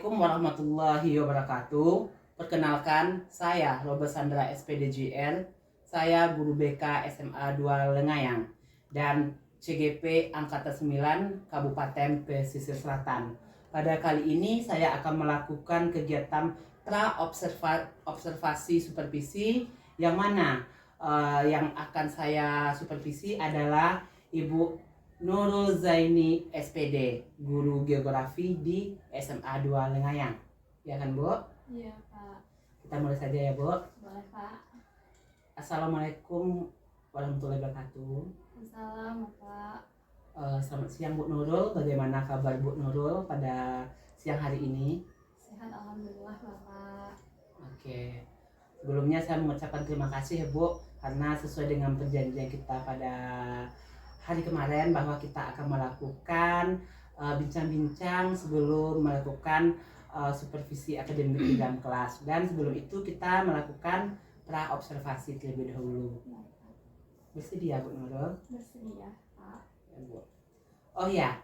Assalamualaikum warahmatullahi wabarakatuh. Perkenalkan, saya Robert Sandra SPDJR. Saya guru BK SMA 2 Lengayang dan CGP Angkatan 9 Kabupaten Pesisir Selatan. Pada kali ini saya akan melakukan kegiatan observasi supervisi yang mana yang akan saya supervisi adalah Ibu Nurul Zaini SPD, guru geografi di SMA 2 Lengayang. Ya kan, Bu? Iya, Pak. Kita mulai saja ya, Bu. Boleh, Pak. Assalamualaikum warahmatullahi wabarakatuh. Assalamualaikum, Pak. Selamat siang, Bu Nurul. Bagaimana kabar Bu Nurul pada siang hari ini? Sehat, alhamdulillah, Bapak. Oke. Sebelumnya saya mengucapkan terima kasih ya, Bu, karena sesuai dengan perjanjian kita pada hari kemarin bahwa kita akan melakukan bincang-bincang sebelum melakukan supervisi akademik di dalam kelas, dan sebelum itu kita melakukan pra observasi terlebih dahulu. Bersedia, Bu Nurul? Bersedia, Pak. Ya, Bu. Oh ya,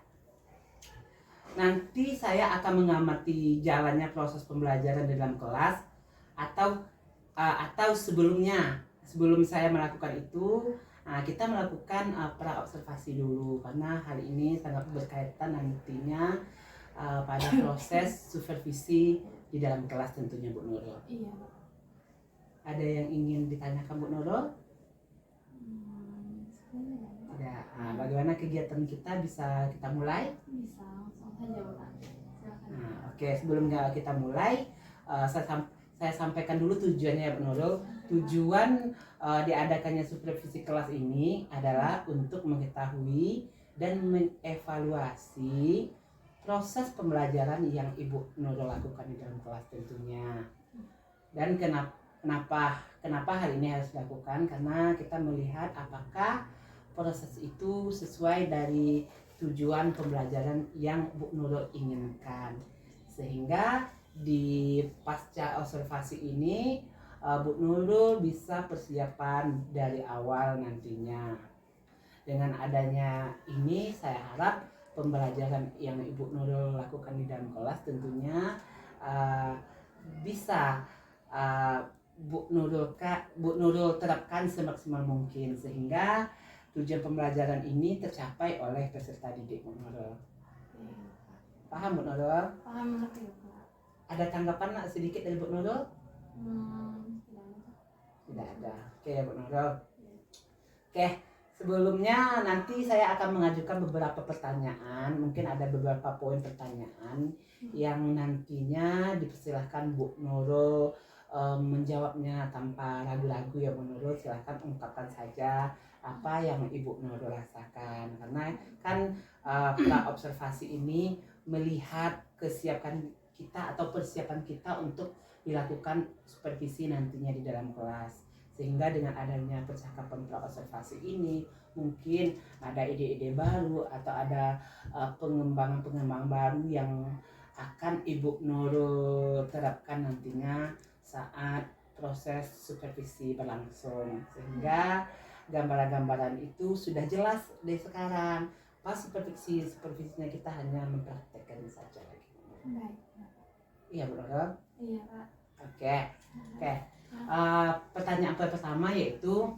nanti saya akan mengamati jalannya proses pembelajaran di dalam kelas atau sebelum saya melakukan itu. Kita melakukan pra observasi dulu karena hal ini sangat berkaitan nantinya pada proses supervisi di dalam kelas tentunya, Bu Nurul. Iya, Pak. Ada yang ingin ditanyakan, Bu Nurul? Sebenarnya ya, Pak. Tidak. Bagaimana kegiatan kita, bisa kita mulai? Bisa langsung saja, Pak. Silakan. Oke, sebelum kita mulai, saya sampaikan dulu tujuannya ya, Bu Nurul. Tujuan diadakannya supervisi kelas ini adalah untuk mengetahui dan mengevaluasi proses pembelajaran yang Ibu Nurul lakukan di dalam kelas tentunya. Dan kenapa hal ini harus dilakukan? Karena kita melihat apakah proses itu sesuai dari tujuan pembelajaran yang Bu Nurul inginkan. Sehingga di pasca observasi ini Bu Nurul bisa persiapan dari awal nantinya. Dengan adanya ini saya harap pembelajaran yang Ibu Nurul lakukan di dalam kelas tentunya bisa Bu Nurul terapkan semaksimal mungkin sehingga tujuan pembelajaran ini tercapai oleh peserta didik, Bu Nurul. Paham, Bu Nurul? Paham, ngerti, Pak. Ada tanggapan sedikit dari Bu Nurul? Tidak ada. Tidak ada. Oke, Bu Nurul. Oke, sebelumnya nanti saya akan mengajukan beberapa pertanyaan. Mungkin ada beberapa poin pertanyaan yang nantinya dipersilahkan Bu Nurul menjawabnya tanpa ragu-ragu ya, Bu Nurul. Silahkan ungkapkan saja apa yang Ibu Nurul rasakan. Karena kan pra observasi ini melihat kesiapan kita atau persiapan kita untuk dilakukan supervisi nantinya di dalam kelas. Sehingga dengan adanya percakapan pra observasi ini mungkin ada ide-ide baru atau ada pengembangan baru yang akan Ibu Nurul terapkan nantinya saat proses supervisi berlangsung, sehingga gambaran-gambaran itu sudah jelas dari sekarang. Pas supervisinya kita hanya mempraktekkan saja lagi. Baik. Iya, Bu Nurul? Iya, Pak. Oke. Pertanyaan pertama yaitu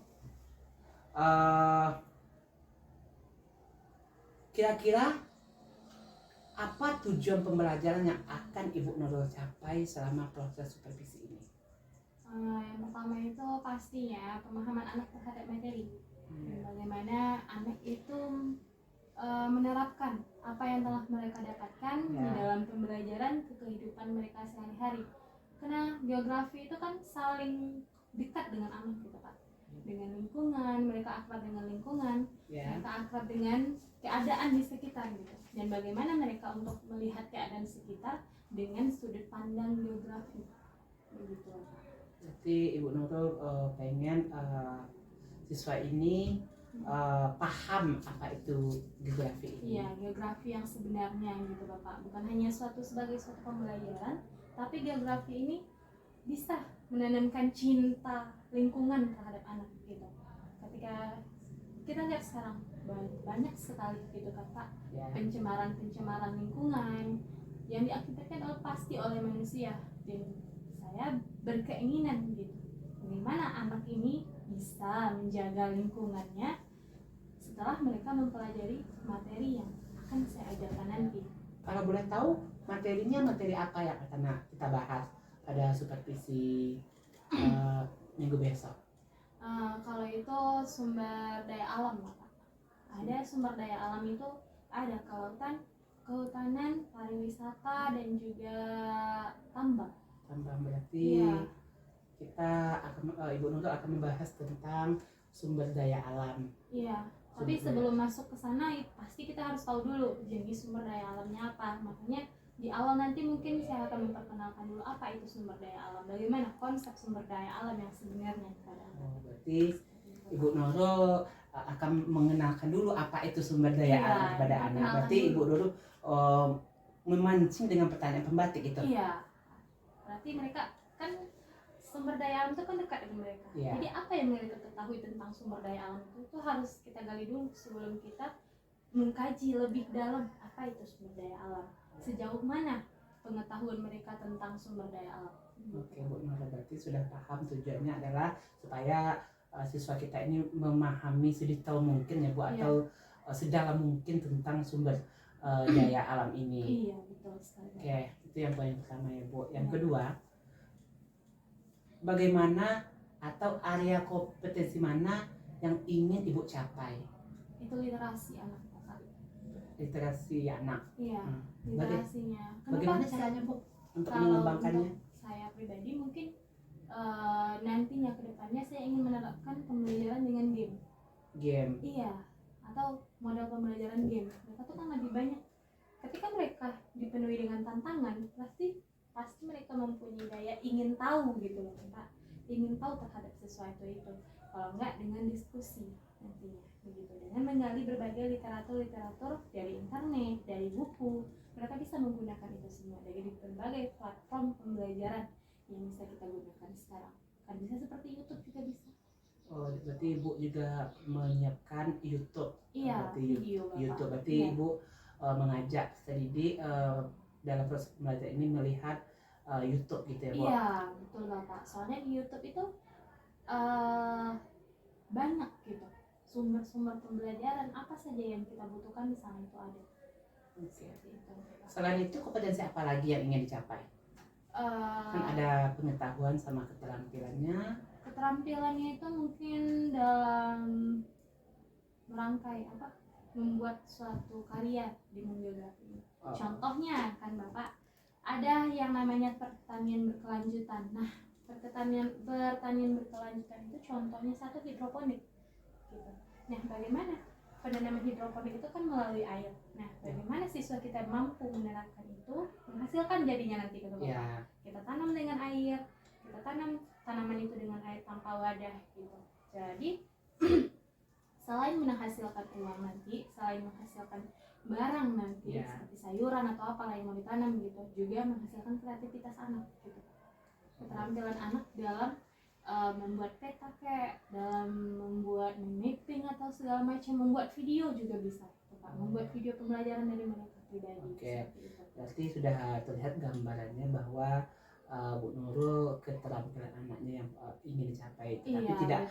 kira-kira apa tujuan pembelajaran yang akan Ibu Nurul capai selama proses supervisi ini? Yang pertama itu pastinya pemahaman anak terhadap materi. Bagaimana anak itu menerapkan apa yang telah mereka dapatkan di dalam pembelajaran ke kehidupan mereka sehari-hari. Karena geografi itu kan saling dekat dengan anak gitu, Pak. Dengan lingkungan, mereka akrab dengan lingkungan, mereka akrab dengan keadaan di sekitar gitu. Dan bagaimana mereka untuk melihat keadaan sekitar dengan sudut pandang geografi. Begitu, Pak. Jadi Ibu Nurul pengen siswa ini paham apa itu geografi ini. Iya, geografi yang sebenarnya gitu, Bapak. Bukan hanya sebagai suatu pembelajaran, tapi geografi ini bisa menanamkan cinta lingkungan terhadap anak gitu. Ketika kita lihat sekarang banyak sekali gitu kan, Pak, pencemaran lingkungan, yang diakibatkan pasti oleh manusia. Dan saya berkeinginan gitu, bagaimana anak ini bisa menjaga lingkungannya setelah mereka mempelajari materi yang akan saya ajarkan nanti. Kalau boleh tahu materinya materi apa yang akan kita bahas pada supervisi minggu besok? Kalau itu sumber daya alam, Pak. Ada sumber daya alam itu ada kelautan, kehutanan, pariwisata, dan juga tambang. Tambang berarti Iya. kita akan Ibu Nurul akan membahas tentang sumber daya alam. Iya. Tapi sebelum masuk ke sana pasti kita harus tahu dulu jenis sumber daya alamnya apa. Makanya di awal nanti mungkin saya akan memperkenalkan dulu apa itu sumber daya alam, bagaimana konsep sumber daya alam yang sebenarnya kepada anak. Berarti Ibu Nurul akan mengenalkan dulu apa itu sumber daya alam kepada anak. Berarti Ibu Nurul memancing dengan pertanyaan pembatik itu. Iya. Berarti mereka kan sumber daya alam itu kan dekat dengan mereka. Iya. Jadi apa yang mereka ketahui tentang sumber daya alam itu harus kita gali dulu sebelum kita mengkaji lebih dalam apa itu sumber daya alam. Sejauh mana pengetahuan mereka tentang sumber daya alam. Oke, Bu Nurul, berarti sudah paham tujuannya adalah supaya siswa kita ini memahami sedetail mungkin ya Bu, atau sedalam mungkin tentang sumber daya alam ini. Iya, betul sekali. Oke, itu yang poin pertama ya Bu. Yang kedua, bagaimana atau area kompetensi mana yang ingin Ibu capai? Itu literasi anak, Pak. Literasi anak. Iya, literasinya. Bagaimana caranya Bu untuk Kalau mengembangkannya? untuk saya pribadi mungkin nantinya ke depannya saya ingin menerapkan pembelajaran dengan game. Game. Iya, atau model pembelajaran game. Mereka tuh kan lebih banyak. Ketika mereka dipenuhi dengan tantangan, pasti mereka mempunyai daya ingin tahu gitu loh, Pak. Ingin tahu terhadap sesuatu itu. Kalau enggak dengan diskusi nantinya begitu. Dengan menggali berbagai literatur dari internet, dari buku. Mereka bisa menggunakan itu semua dari berbagai platform pembelajaran yang bisa kita gunakan sekarang. Kan bisa seperti YouTube juga bisa. Oh, berarti Ibu juga menyiapkan YouTube. Iya, berarti video Bapak. YouTube. Berarti Iya. Ibu mengajak didik dalam proses belajar ini melihat YouTube gitu ya Bu? Iya, betul Bapak. Soalnya di YouTube itu banyak gitu sumber-sumber pembelajaran apa saja yang kita butuhkan di sana itu ada. Oke. Selain itu kompetensi apa lagi yang ingin dicapai? Kan ada pengetahuan sama keterampilannya. Keterampilannya itu mungkin dalam merangkai membuat suatu karya di Monggeografi. Contohnya kan Bapak ada yang namanya pertanian berkelanjutan. Nah, pertanian berkelanjutan itu contohnya satu hidroponik gitu. Nah, bagaimana penanaman hidroponik itu kan melalui air. Nah, bagaimana siswa kita mampu menerapkan itu menghasilkan jadinya nanti gitu Bapak. Ya. Kita tanam dengan air, kita tanam tanaman itu dengan air tanpa wadah gitu. Jadi selain menghasilkan uang nanti, selain menghasilkan barang nanti seperti sayuran atau apalah yang mau ditanam gitu, juga menghasilkan kreativitas anak gitu. Keterampilan anak dalam membuat peta dalam membuat mapping atau segala macam, membuat video juga bisa Pak. Membuat video pembelajaran dari mereka pribadi. Oke. Berarti sudah terlihat gambarannya bahwa Bu Nurul keterampilan anaknya yang ingin dicapai, tapi tidak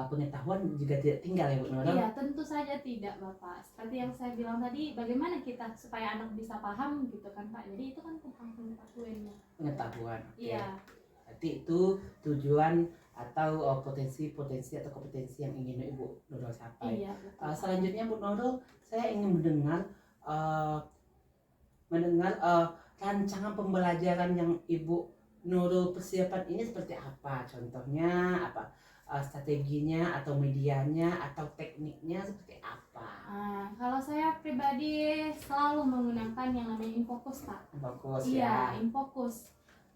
pengetahuan juga tidak tinggal ya Bu Nurul? Iya, tentu saja tidak Bapak. Seperti yang saya bilang tadi, bagaimana kita supaya anak bisa paham gitu kan Pak. Jadi itu kan tentang pengetahuannya. Pengetahuan. Iya. Berarti itu tujuan atau potensi atau kompetensi yang ingin Ibu Nurul capai. Iya, selanjutnya Bu Nurul, saya ingin mendengar rancangan pembelajaran yang Ibu Nurul persiapan ini seperti apa? Contohnya apa? Strateginya atau medianya atau tekniknya seperti apa? Kalau saya pribadi selalu menggunakan yang namanya Infocus Pak. Infocus ya. Iya, Infocus.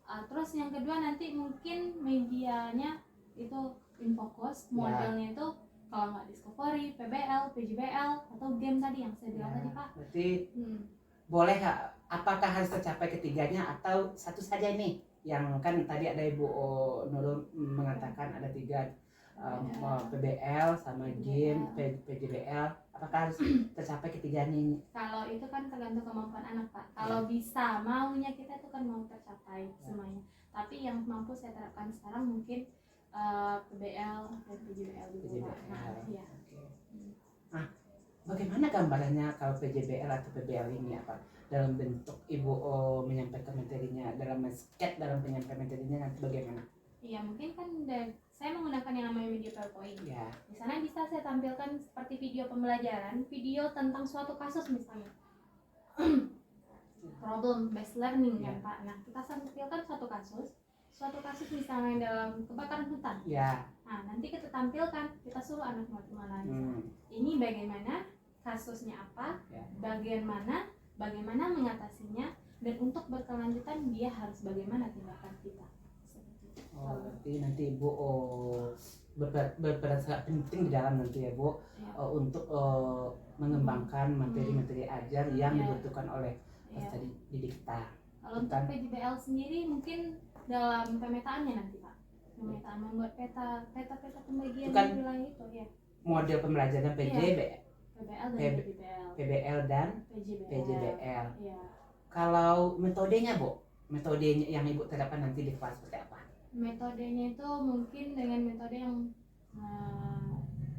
Terus yang kedua nanti mungkin medianya itu Infocus, modelnya itu kalau nggak Discovery, PBL, PJBL atau game tadi yang saya bilang tadi Pak. Berarti boleh apakah harus tercapai ketiganya atau satu saja nih? Yang kan tadi ada Ibu Nurul mengatakan ada 3 PBL sama game PJBL Apakah harus tercapai ketiganya ini? Kalau itu kan tergantung kemampuan anak Pak. Kalau bisa, maunya kita itu kan mau tercapai semuanya. Tapi yang mampu saya terapkan sekarang mungkin PBL dan PJBL dulu Pak. PJBL. Iya. Oke. Nah, bagaimana gambarannya kalau PJBL atau PBL ini apa? Dalam bentuk Ibu menyampaikan materinya, dalam sketch dalam penyampaian materinya nanti bagaimana? Iya, mungkin kan saya menggunakan yang namanya media PowerPoint. Ya. Di sana bisa saya tampilkan seperti video pembelajaran, video tentang suatu kasus misalnya. Problem based learning kan Pak. Nah, kita tampilkan suatu kasus misalnya dalam kebakaran hutan. Ya. Nah, nanti kita tampilkan, kita suruh anak menganalisa. Ini bagaimana kasusnya apa, Ya. bagaimana mengatasinya, dan untuk berkelanjutan dia harus bagaimana tindakan kita. Oh, berarti nanti Ibu berperan sangat penting di dalam nanti ya Bu, Ya. untuk mengembangkan materi-materi ajar yang Ya. dibutuhkan oleh Ya. peserta didik kita. Kalau untuk PJBL sendiri mungkin dalam pemetaannya nanti Pak, pemetaan membuat peta pembagian Bukan wilayah itu ya. Model pembelajaran PJB, PBL dan PJBL. PBL dan PJBL. PJBL. Ya. Kalau metodenya Bu, metodenya yang Ibu terapkan nanti di kelas seperti apa? Metodenya itu mungkin dengan metode yang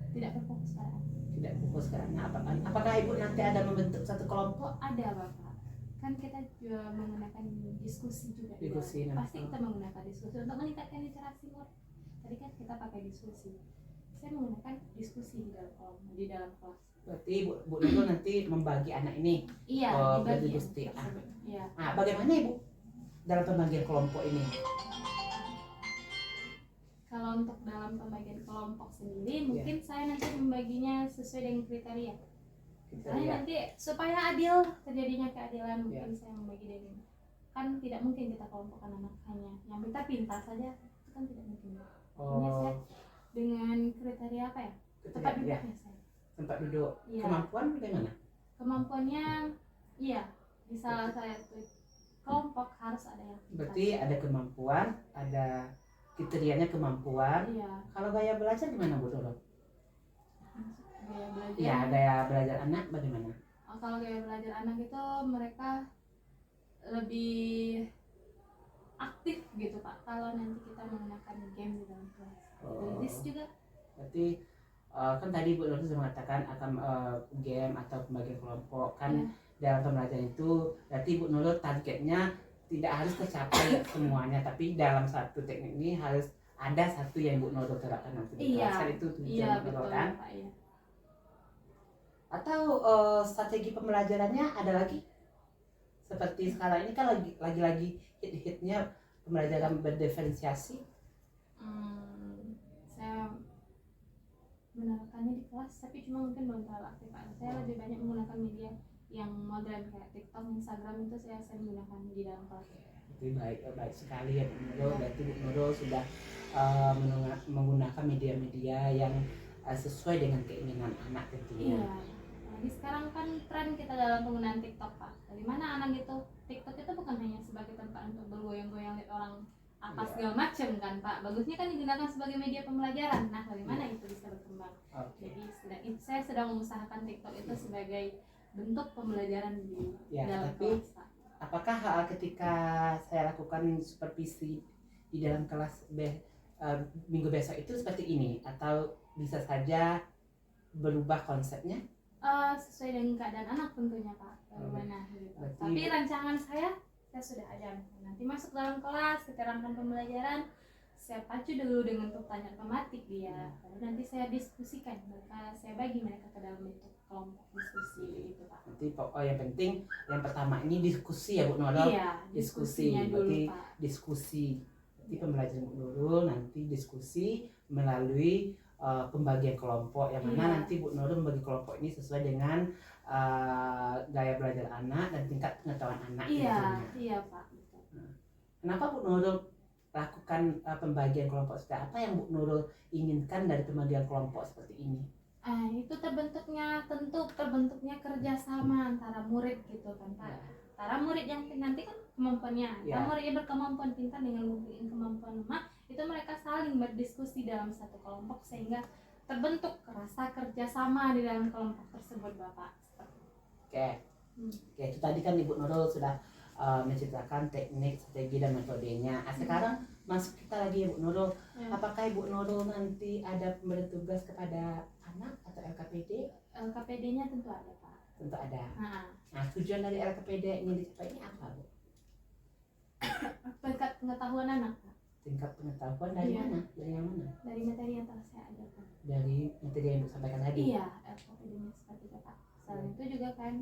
tidak berfokus pada anak. Tidak fokus karena apakah Ibu nanti ada membentuk satu kelompok? Ada Bapak, kan kita juga menggunakan diskusi juga. Diskusi, ya. nah. Pasti kita menggunakan diskusi untuk meningkatkan literasi murid. Tadi kan kita pakai diskusi, saya menggunakan diskusi di dalam kelas. Berarti Bu Nurul nanti membagi anak ini. Iya, dibagi berdiskusi. Iya. Nah, bagaimana Ibu dalam pembagian kelompok ini? Kalau untuk dalam pembagian kelompok sendiri, mungkin saya nanti membaginya sesuai dengan kriteria. Misalnya nanti supaya adil, terjadinya keadilan, mungkin saya membagi dengan, kan tidak mungkin kita kelompokkan anak hanya yang pintar saja, itu kan tidak mungkin. Ini saya dengan kriteria apa ya? Tempat duduknya saya. Tempat duduk. Ya. Kemampuan bagaimana? Kemampuannya, iya, di salah satu kelompok harus ada yang pintar. Berarti ada kemampuan, ada kriterianya kemampuan. Iya. Kalau gaya belajar gimana Bu Nurul? Gaya belajar. Ya, gaya belajar anak bagaimana? Kalau gaya belajar anak itu mereka lebih aktif gitu Pak. Kalau nanti kita menggunakan game di dalam kelas. This juga. Berarti kan tadi Bu Nurul sudah mengatakan akan game atau pembagian kelompok kan dalam pembelajaran itu. Berarti Bu Nurul targetnya tidak harus tercapai semuanya, tapi dalam satu teknik ini harus ada satu yang Bu Nurul terapkan nanti di kelas. Kan itu tujuan Bu Nurul kan? Pak, iya. Atau strategi pembelajarannya ada lagi? Seperti sekarang ini kan lagi hit-hitnya pembelajaran berdiferensiasi. Saya menerapkannya di kelas, tapi cuma mungkin belum terlalu aktif Pak. Saya lebih banyak menggunakan media yang modern kayak TikTok, Instagram itu saya sering menggunakan di dalam kelas. Jadi baik sekali ya Bu Nurul. Berarti Bu Nurul sudah menggunakan media-media yang sesuai dengan keinginan anak tentunya. Iya. Jadi sekarang kan tren kita dalam penggunaan TikTok Pak. Dari mana anak itu TikTok itu bukan hanya sebagai tempat untuk bergoyang-goyang lihat orang apa segala macam kan Pak. Bagusnya kan digunakan sebagai media pembelajaran. Nah, bagaimana itu bisa berkembang? Jadi saya sedang mengusahakan TikTok itu sebagai bentuk pembelajaran di dalam kelas Pak. Apakah ketika saya lakukan supervisi di dalam kelas minggu besok itu seperti ini atau bisa saja berubah konsepnya? Sesuai dengan keadaan anak tentunya Pak. Bagaimana gitu. Tapi rancangan saya sudah ada. Nanti masuk dalam kelas, keterangan pembelajaran, saya pacu dulu dengan pertanyaan tematik dia. Lalu nanti saya diskusikan, saya bagi mereka ke dalam bentuk kelompok diskusi gitu Pak. Nanti yang penting yang pertama ini diskusi ya Bu Nurul. Iya, diskusi. Berarti diskusi. Jadi pembelajaran Bu Nurul nanti diskusi melalui pembagian kelompok yang mana nanti Bu Nurul membagi kelompok ini sesuai dengan gaya belajar anak dan tingkat pengetahuan anak. Iya Pak. Kenapa Bu Nurul lakukan pembagian kelompok seperti apa yang Bu Nurul inginkan dari pembagian kelompok seperti ini? Itu terbentuknya kerjasama antara murid gitu kan Pak. Antara murid yang nanti kan kemampuannya, murid yang berkemampuan pintar dengan murid yang kemampuan lemah, itu mereka saling berdiskusi dalam satu kelompok sehingga terbentuk rasa kerjasama di dalam kelompok tersebut, Bapak. Oke. Oke, itu tadi kan Ibu Nurul sudah menceritakan teknik, strategi dan metodenya. Sekarang masuk kita lagi Ibu Nurul. Ya. Apakah Ibu Nurul nanti ada pemberi tugas kepada anak atau LKPD? LKPD-nya tentu ada, Pak. Tentu ada. Nah, Nah, tujuan dari LKPD yang dicapai ini apa, Bu? tingkat pengetahuan anak, Pak. Tingkat pengetahuan dari Iya. mana? Dari yang mana? Dari materi yang telah saya ajarkan. Dari materi yang Ibu sampaikan tadi? Iya, LKPD-nya seperti itu, Pak. Selain itu juga kan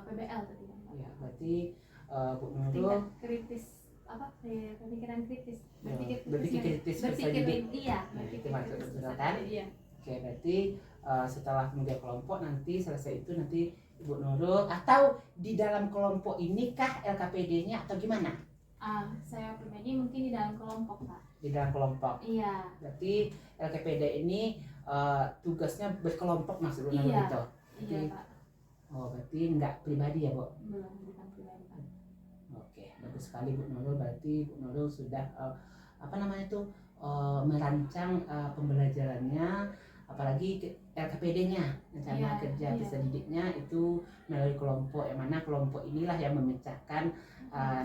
PBL tadi kan, Pak. Ya, berarti Bu Nurul Tingkat kritis apa? Pemikiran kritis. berpikir kritis bersama didik. Iya, Nah, itu berpikir maksud kritis betul bersama kan? didik, iya. Oke, berarti setelah kemudian kelompok nanti selesai itu nanti Ibu Nurul atau di dalam kelompok ini kah LKPD-nya atau gimana? Saya pribadi mungkin di dalam kelompok, Pak. Di dalam kelompok. Iya. Berarti LKPD ini tugasnya berkelompok maksudnya Iya. gitu. Iya, Pak. Oh, berarti enggak pribadi ya, Bu? Belum, bukan pribadi, Pak. Oke, bagus sekali Bu Nurul. Berarti Bu Nurul sudah apa namanya itu merancang pembelajarannya, apalagi LKPD-nya, rencana Iya, kerja iya. peserta didiknya itu melalui kelompok, yang mana kelompok inilah yang memecahkan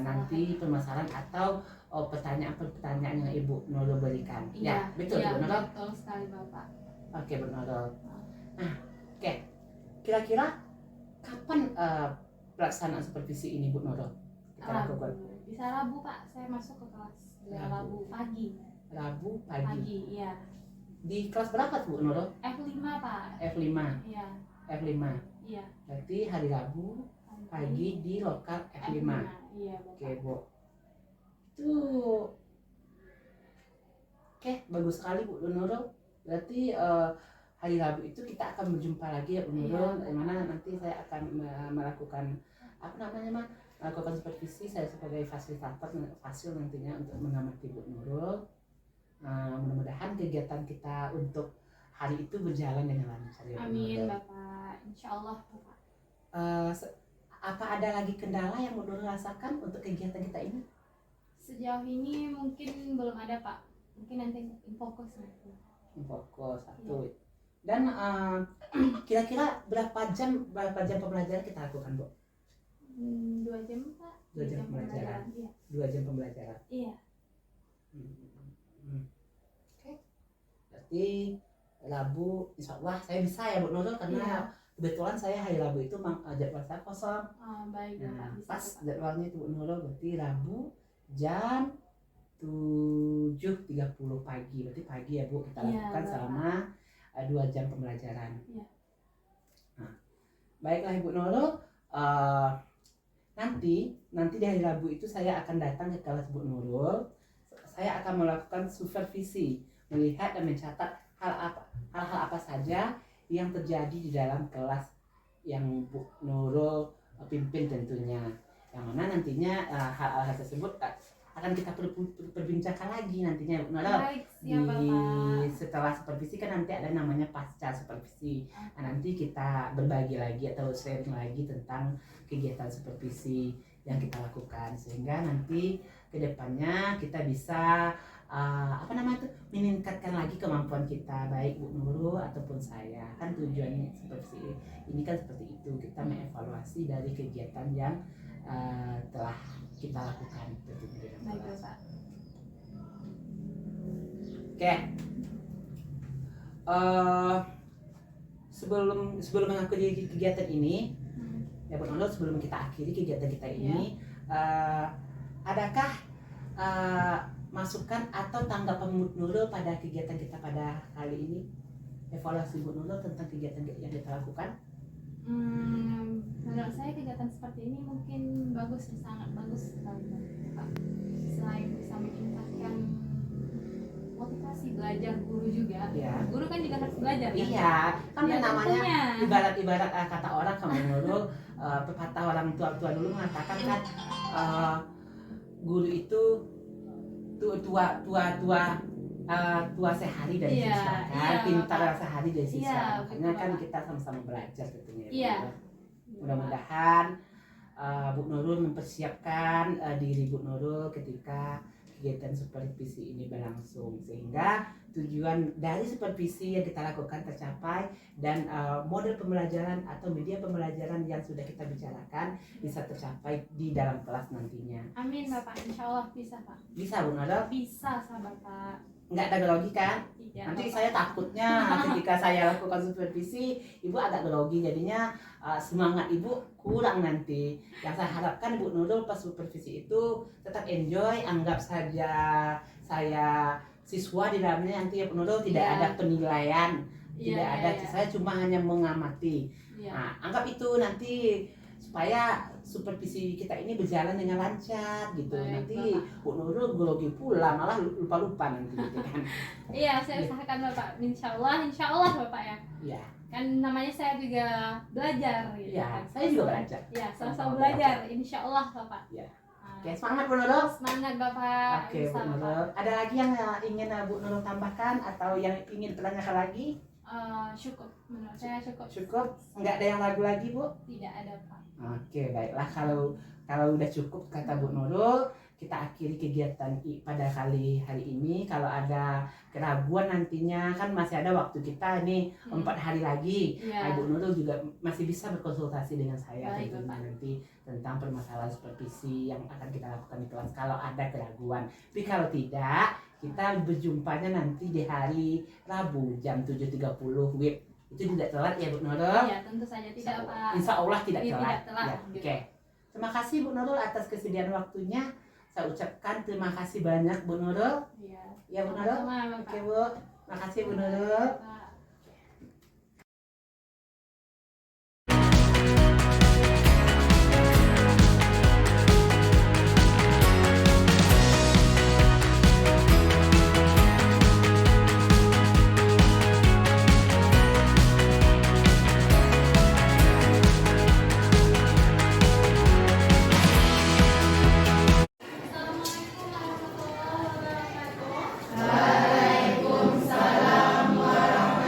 nanti permasalahan atau pertanyaan-pertanyaan yang Ibu Nurul berikan. Iya, Ya, betul iya, Bu Nurul. betul sekali, Bapak. Oke Bu Nurul. Nah, oke. Kira-kira kapan pelaksanaan supervisi ini Bu Nurul? Kita lakukan Bisa Rabu, Pak. Saya masuk ke kelas Rabu pagi. Rabu pagi. Pagi, iya. Di kelas berapa tuh Bu Nurul? F5, Pak. F5. Iya, F5. iya. Berarti hari Rabu pagi di lokal F5. Iya, Bapak. Oke, Bu. Tuh. Oke, bagus sekali Bu Nurul. Berarti hari Rabu itu kita akan berjumpa lagi ya Bu Nurul, Iya. di mana nanti saya akan melakukan apa namanya melakukan supervisi, saya sebagai fasilitator nantinya untuk mengamati Bu Nurul. Mudah-mudahan kegiatan kita untuk hari itu berjalan dengan lancar ya Bu Amin, Nurul. Bapak. Insya Allah, Bapak. Apa ada lagi kendala yang Bu Nurul rasakan untuk kegiatan kita ini? Sejauh ini mungkin belum ada, Pak. Mungkin nanti fokus nanti. Fokus satu. Dan kira-kira berapa jam pembelajaran kita lakukan, Bu? 2 jam, Pak. 2 jam pembelajaran. Iya. 2 jam pembelajaran. Iya. Oke. Berarti Rabu insya Allah saya bisa ya Bu Nurul, karena Iya. kebetulan saya hari Rabu itu jadwal saya kosong. Baik, Nah, Bapak. Bisa, pas Bapak. jadwalnya itu Bu Nurul, berarti Rabu jam 7.30 pagi. Berarti pagi ya Bu, kita Iya, lakukan Bapak. selama 2 jam pembelajaran. Iya. Nah, baiklah Ibu Nurul, nanti di hari Rabu itu saya akan datang ke kelas Bu Nurul. Saya akan melakukan supervisi, melihat dan mencatat hal-hal apa saja yang terjadi di dalam kelas yang Bu Nurul pimpin tentunya. Yang mana nantinya hal-hal tersebut akan kita perbincangkan lagi nantinya Bu Nurul. Baik, siap, Bapak. Setelah supervisi kan nanti ada namanya pasca supervisi. Nah, nanti kita berbagi lagi atau sharing lagi tentang kegiatan supervisi yang kita lakukan, sehingga nanti kedepannya kita bisa meningkatkan lagi kemampuan kita, baik Bu Nurul ataupun saya. Kan tujuannya supervisi ini kan seperti itu, kita mengevaluasi dari kegiatan yang telah kita lakukan. Baik, Bapak. Oke. Sebelum mengakhiri kegiatan ini, ya Bu Nurul, sebelum kita akhiri kegiatan kita ini, adakah masukan atau tanggapan Bu Nurul pada kegiatan kita pada kali ini? Evaluasi Bu Nurul tentang kegiatan yang kita lakukan? Menurut saya kegiatan seperti ini mungkin bagus, sangat bagus sekali, Pak. Selain bisa meningkatkan motivasi belajar guru juga, Ya. guru kan juga harus belajar. Iya, kan Ya, namanya tentunya. ibarat kata orang kan Bu Nurul, pepatah orang tua dulu mengatakan kan guru itu tua sehari dari Iya, siswa kan, iya, pintar Bapak. sehari dari siswa. Iya, Makanya betul, kan Bapak. kita sama-sama belajar tentunya. Iya. Mudah-mudahan Bu Nurul mempersiapkan diri Bu Nurul ketika kegiatan supervisi ini berlangsung, sehingga tujuan dari supervisi yang kita lakukan tercapai dan model pembelajaran atau media pembelajaran yang sudah kita bicarakan bisa tercapai di dalam kelas nantinya. Amin Bapak, insya Allah bisa Pak. Bisa Bu Nurul? Bisa sahabat Bapak. Nggak ada grogi kan? Iya, Nanti Bapak. saya takutnya ketika saya lakukan supervisi ibu agak grogi, jadinya semangat ibu kurang nanti. Yang saya harapkan Bu Nurul pas supervisi itu tetap enjoy, anggap saja saya siswa di dalamnya, nanti ya Bu Nurul tidak Iya. ada penilaian, Iya, tidak ada, iya. saya cuma hanya mengamati. Iya. Nah, anggap itu nanti supaya supervisi kita ini berjalan dengan lancar gitu. Baik, Nanti Bapak. Bu Nurul grogi pula, malah lupa-lupa nanti gitu kan. Iya, saya usahakan Bapak. Insya Allah Bapak ya. Iya. Kan namanya saya juga belajar gitu Iya, kan. saya juga belajar. Iya, sama-sama Sama-sama belajar. Insya Allah Bapak. Iya. Nah, Oke, semangat Bu Nurul. semangat Bapak. Oke, Bisa, Bu Bapak. Nurul. Ada lagi yang ingin Bu Nurul tambahkan atau yang ingin ditanyakan lagi? Cukup, menurut saya cukup. Cukup? Nggak ada yang ragu lagi, Bu? Tidak ada Pak. Oke, baiklah, kalau udah cukup kata Bu Nurul, kita akhiri kegiatan pada hari ini. Kalau ada keraguan nantinya, kan masih ada waktu kita nih 4 hari lagi. Iya. Ibu Nurul juga masih bisa berkonsultasi dengan saya Baik, tentunya Bapak. nanti tentang permasalahan supervisi yang akan kita lakukan di kelas kalau ada keraguan. Tapi kalau tidak, kita berjumpanya nanti di hari Rabu jam 7.30 WIB. Itu tidak telat ya Bu Nurul? Iya, tentu saja tidak Pak. Insya Allah tidak Iya, telat. tidak telat, Ya, gitu. Oke. Terima kasih Bu Nurul atas kesediaan waktunya. Saya ucapkan terima kasih banyak Bu Nurul. Iya. Ya Bu Nurul. Sama-sama, Oke Bapak. Bu. Terima kasih Bu Nurul. Bapak. Assalamualaikum warahmatullahi wabarakatuh.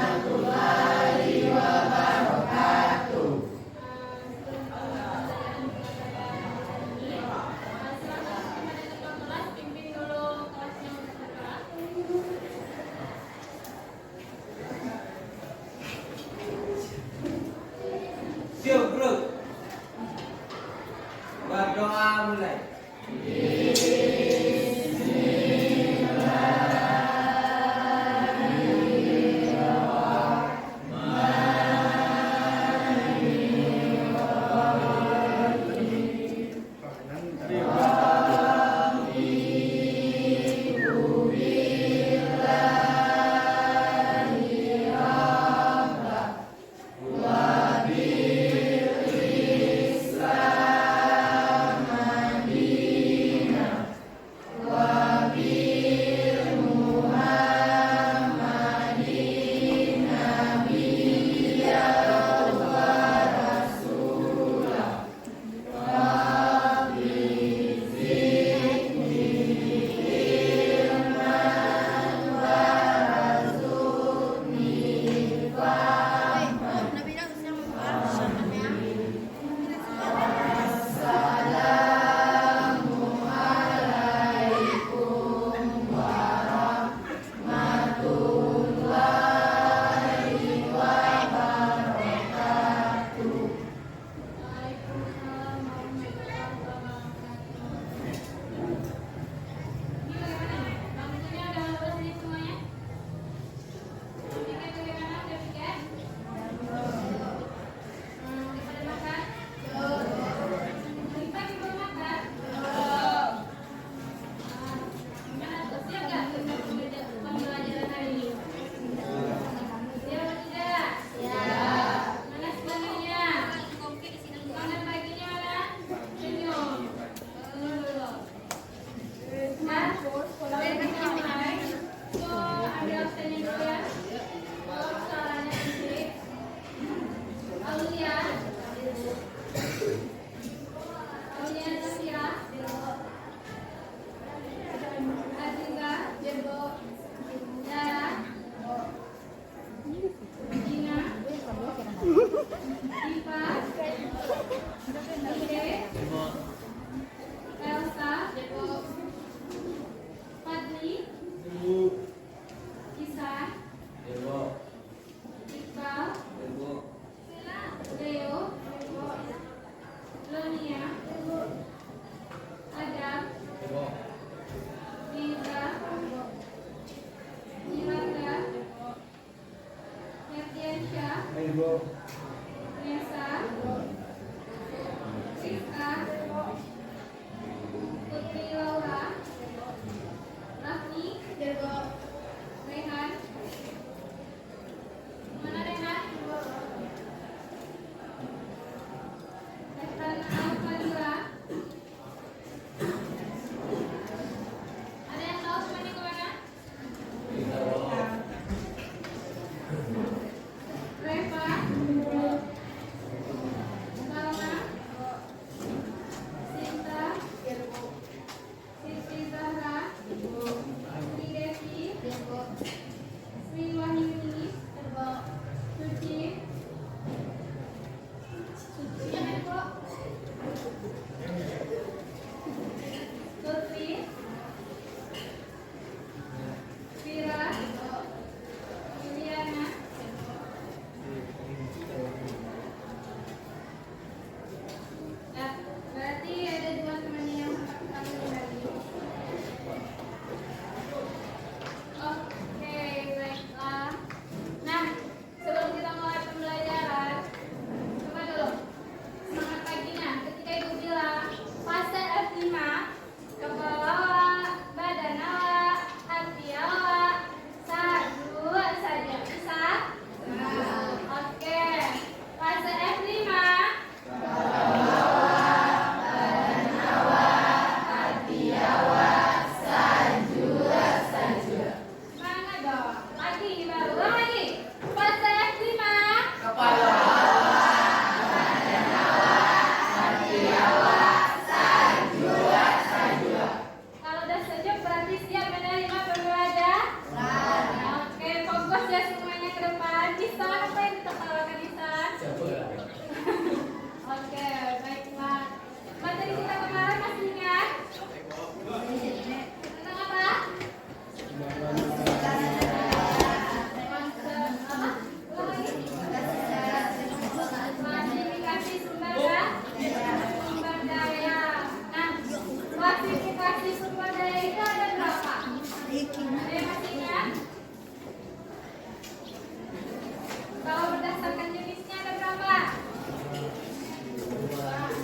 Kalau berdasarkan jenisnya ada berapa?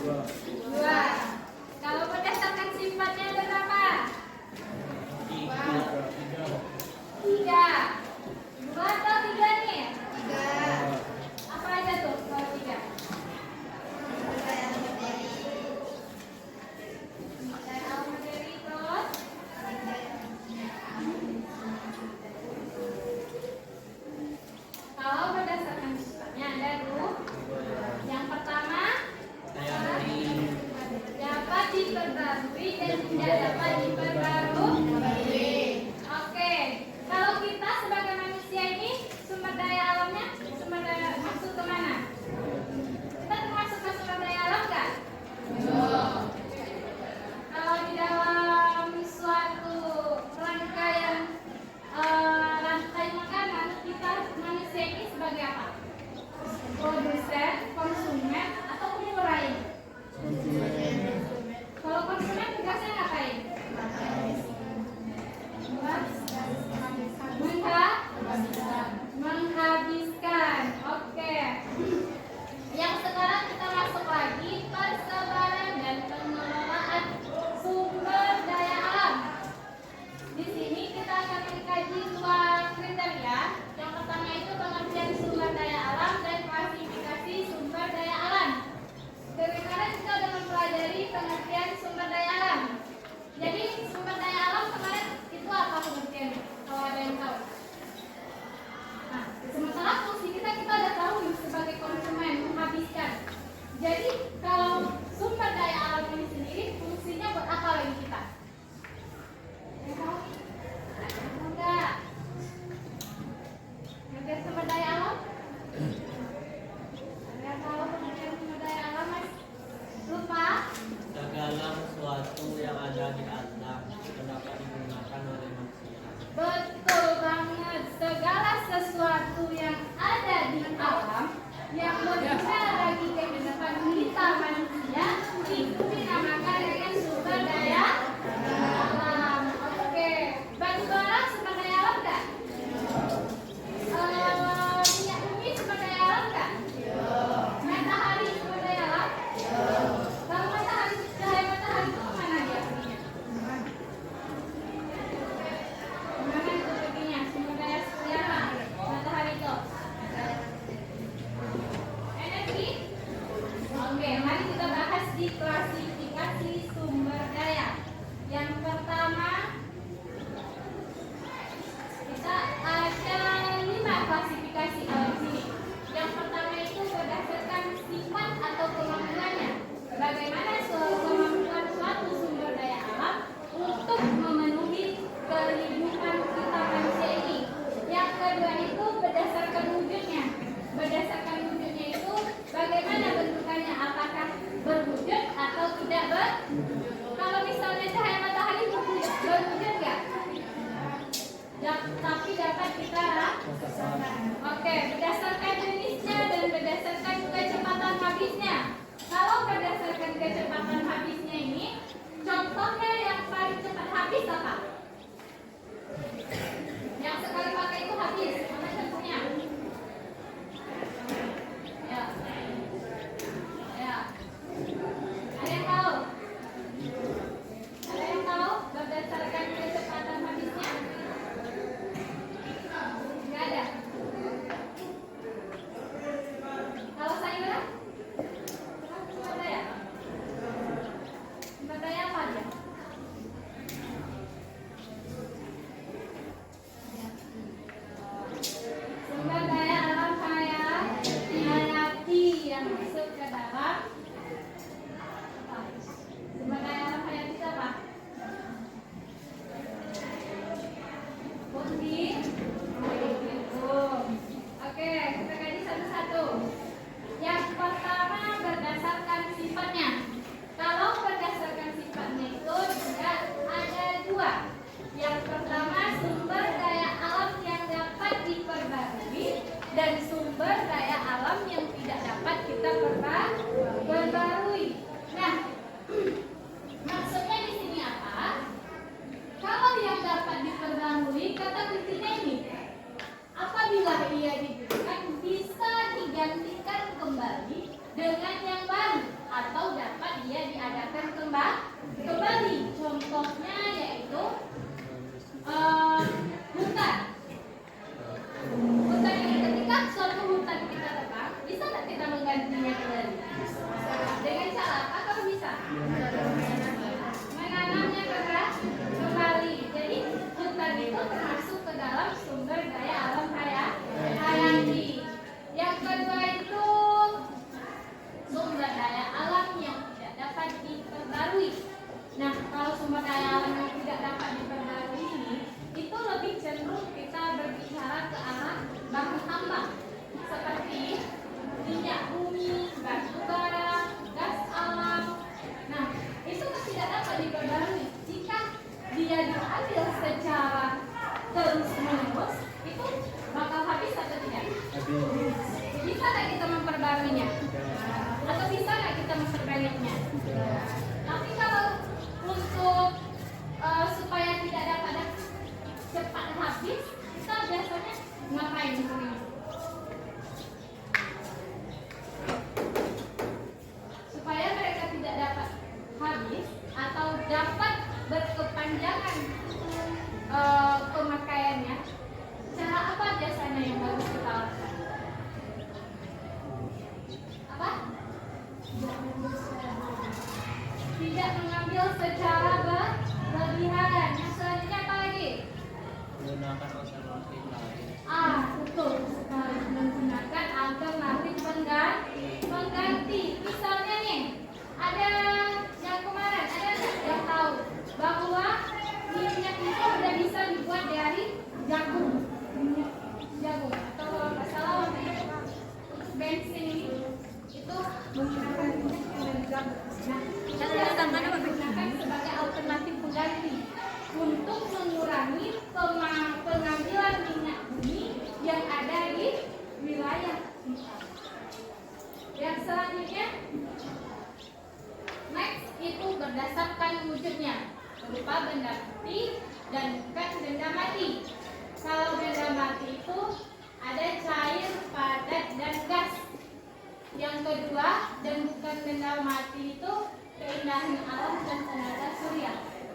Dua. Kalau berdasarkan sifatnya ada berapa? Tiga. Dua atau tiga nih? Apa aja tuh kalau tiga? Daya alam materi terus. Kalau berdasarkan sifatnya ada dua. Yang pertama dapat diperbarui dan tidak dapat diperbarui. Oke, kalau kita sebagai manusia ini sumber daya alamnya, sumber daya masuk ke mana? Kita termasuk ke sumber daya alam nggak? Kalau di dalam suatu rangkaian rantai makanan, kita manusia ini sebagai apa? Produsen, konsumen, atau pengurai? Kalau konsumen tugasnya ngapain? Menghabiskan. Oke. Yang sekarang kita masuk lagi persebaran dan pengelolaan sumber daya alam. Di sini kita akan mengkaji dua kriteria. Yang pertama itu pengertian sumber daya alam dan klasifikasi sumber daya alam. Dari kemarin kita sudah mempelajari pengertian sumber daya alam. Jadi sumber daya alam kemarin itu apa pengertiannya? Kalau ada yang tahu. Nah, sementara fungsi kita udah tahu nih sebagai konsumen menghabiskan. Jadi kalau sumber daya alam ini sendiri fungsinya buat apa lagi kita? Yang tahu? Enggak. Pengertian sumber daya alam? Ada yang tahu pengertian sumber daya alam, Mas? Lupa? Segala sesuatu yang ada di alam dapat digunakan oleh manusia. Betul banget. Segala sesuatu yang ada di alam yang berguna bagi kehidupan kita manusia itu dinamakan dengan sumber daya alam. Oke, batu bara sumber daya alam nggak? Minyak bumi sumber daya alam nggak? Matahari sumber daya alam? Kalau matahari, cahaya matahari itu kemana dia perginya? Kemana itu perginya? Sumber daya seperti apa matahari itu? Energi? Oke, mari kita bahas di klasifikasi sumber daya. Yang pertama, kita ada 5 klasifikasi kalau di sini. Yang pertama itu berdasarkan sifat atau kemampuannya. Bagaimana kemampuan suatu sumber daya alam untuk memenuhi kehidupan kita manusia ini. Yang kedua itu berdasarkan wujudnya. Berdasarkan wujudnya itu bagaimana bentukannya, apakah berwujud atau tidak berwujud. Kalau misalnya cahaya matahari berwujud nggak? Tapi dapat kita rasakan. Oke, berdasarkan jenisnya dan berdasarkan kecepatan habisnya. Kalau berdasarkan kecepatan habisnya ini, contohnya yang paling cepat habis apa? Yang sekali pakai itu habis. Mana contohnya? Ya. Ya. Ada yang tahu? Ada yang tahu berdasarkan kecepatan habisnya? Nggak ada. Kalau sayuran? Sumber daya? Sumber daya apa dia? Sumber daya alam kayak hayati yang masuk ke dalam apa? Sumber daya alam hayati itu apa? Bukti. Oke, kita kaji satu-satu. Yang pertama berdasarkan sifatnya. Kalau berdasarkan sifatnya itu juga ada 2. Yang pertama sumber daya alam yang dapat diperbarui dan sumber daya alam yang tidak dapat kita perbarui. Nah, maksudnya di sini apa? Kalau yang dapat diperbarui, kata kunci dalam sumber daya alam hayati. Yang kedua itu sumber daya alam yang tidak dapat diperbarui. Nah, kalau sumber daya alam yang tidak dapat diperbarui ini, itu lebih cenderung kita berbicara ke arah bahan tambang seperti minyak bumi, batu bara, gas alam. Nah, itu kan tidak dapat diperbarui. Jika dia diambil secara terus-menerus, itu bakal habis atau tidak? Bisa nggak kita memperbaruinya? Atau bisa nggak kita memperbanyaknya? Tapi kalau untuk supaya tidak dapat cepat habis, kita biasanya ngapain di sini? Supaya mereka tidak dapat habis atau dapat berkepanjangan pemakaiannya, cara apa biasanya yang bagus kita lakukan? Apa? Tidak mengambil secara berlebihan. Yang selanjutnya apa lagi? Menggunakan alternatif lain. Betul sekali, menggunakan alternatif pengganti. Misalnya nih, ada yang kemarin, ada nggak yang tahu bahwa minyak itu udah bisa dibuat dari jagung? Jagung, atau kalau nggak salah waktu itu bensin itu menggunakan minyak dari jagung. Nah, itu biasanya digunakan sebagai alternatif pengganti untuk mengurangi pengambilan minyak bumi yang ada di wilayah kita. Yang selanjutnya, next itu berdasarkan wujudnya berupa benda mati dan bukan benda mati. Kalau benda mati itu ada cair, padat, dan gas. Yang kedua, dan bukan benda mati itu keindahan alam dan tenaga surya.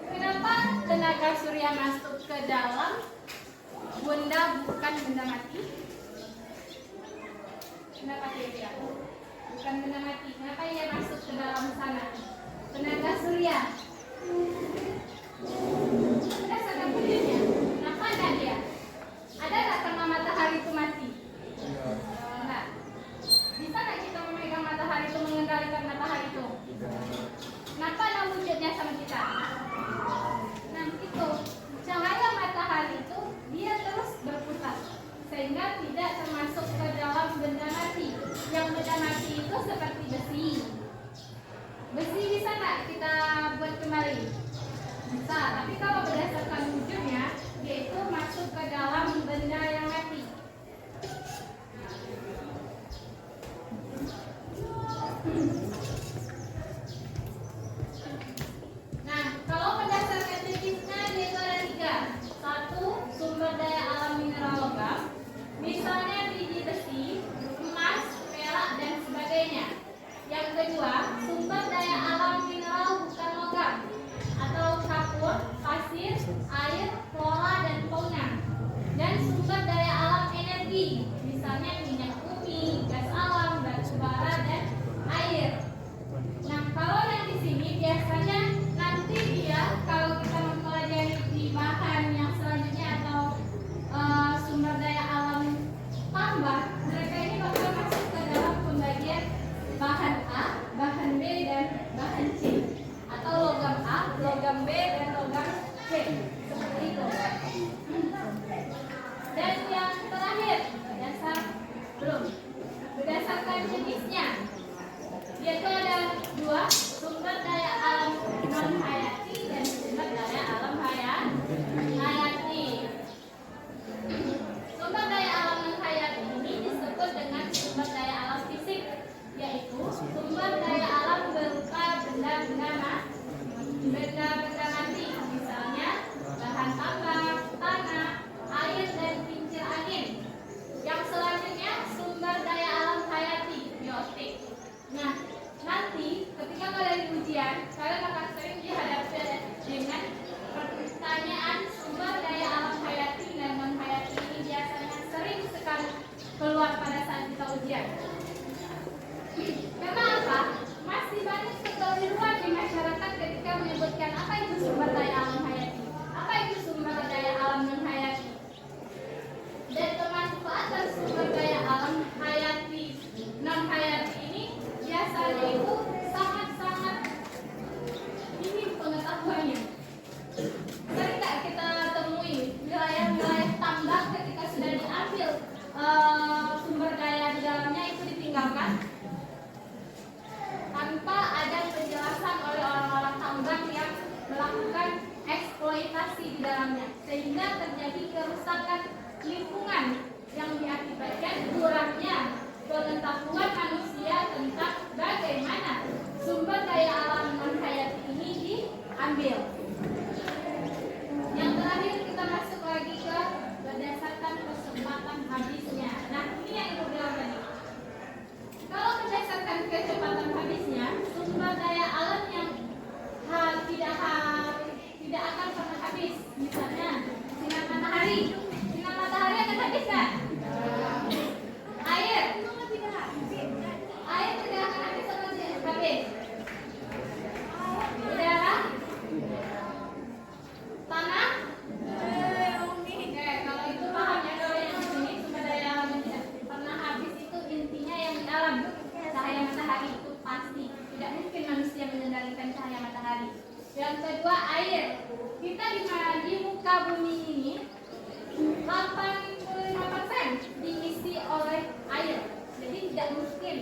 Kenapa tenaga surya masuk ke dalam benda bukan benda mati? Kenapa kira-kira? Bukan benda mati. Kenapa ia masuk ke dalam sana? Tenaga surya. Berdasarkan wujudnya. Kenapa ada dia? Ada nggak karena matahari itu mati? Enggak. Bisa nggak kita memegang matahari itu, mengendalikan matahari itu? Kenapa ada wujudnya sama kita? Nah itu, cahaya matahari itu dia terus berputar sehingga tidak termasuk ke dalam benda mati. Yang benda mati itu seperti besi. Besi bisa nggak kita buat kembali? Bisa, tapi kalau berdasarkan wujudnya dia itu masuk ke dalam benda yang mati. Nah, kalau berdasarkan jenisnya dia itu ada 3. 1, sumber daya alam mineral logam, misalnya biji besi, emas, perak, dan sebagainya. Yang kedua, sumber daya alam mineral bukan logam atau kapur, pasir, air, flora, dan fauna. pengetahuan manusia tentang bagaimana sumber daya alam non hayati ini diambil. Yang terakhir kita masuk lagi ke berdasarkan kecepatan habisnya. Nah, ini yang Ibu bilang tadi. Kalau berdasarkan kecepatan habisnya, sumber daya alam yang tidak akan pernah habis. Misalnya sinar matahari. Sinar matahari akan habis kan? Air. Air tidak akan habis atau tidak habis? Udara. Tanah. Oke, kalau itu paham ya, kalau yang di sini sumber daya alam yang tidak pernah habis itu intinya yang di alam. Cahaya matahari itu pasti tidak mungkin manusia mengendalikan cahaya matahari. Yang kedua, air. Kita di muka bumi ini 85% diisi oleh air. Jadi tidak mungkin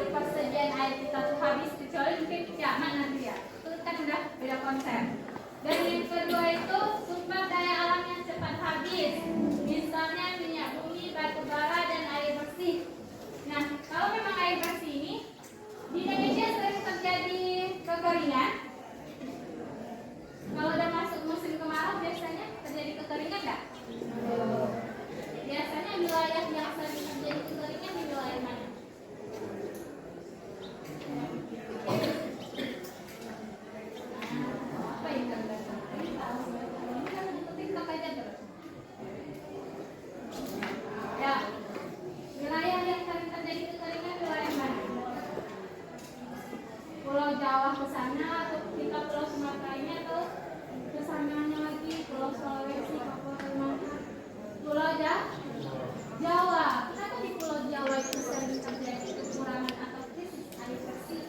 persediaan air kita tuh habis, kecuali mungkin kiamat nanti ya. Itu kan udah beda konsep. Dan yang kedua itu sumber daya alam yang cepat habis. Misalnya minyak bumi, batu bara, dan air bersih. Nah, kalau memang air bersih ini di Indonesia sering terjadi kekeringan. Kalau udah masuk musim kemarau biasanya terjadi kekeringan nggak? Biasanya wilayah yang sering terjadi kekeringan di wilayah mana? Apa yang gambar? Ini kan TikTok aja terus. Ya, wilayah yang sering terjadi kekeringan wilayah mana? Pulau Jawa ke sana atau kita Pulau Sumatera ini atau kesananya lagi Pulau Sulawesi, Papua, Kalimantan? Pulau Jawa. Kenapa di Pulau Jawa itu sering terjadi kekurangan atau krisis air bersih?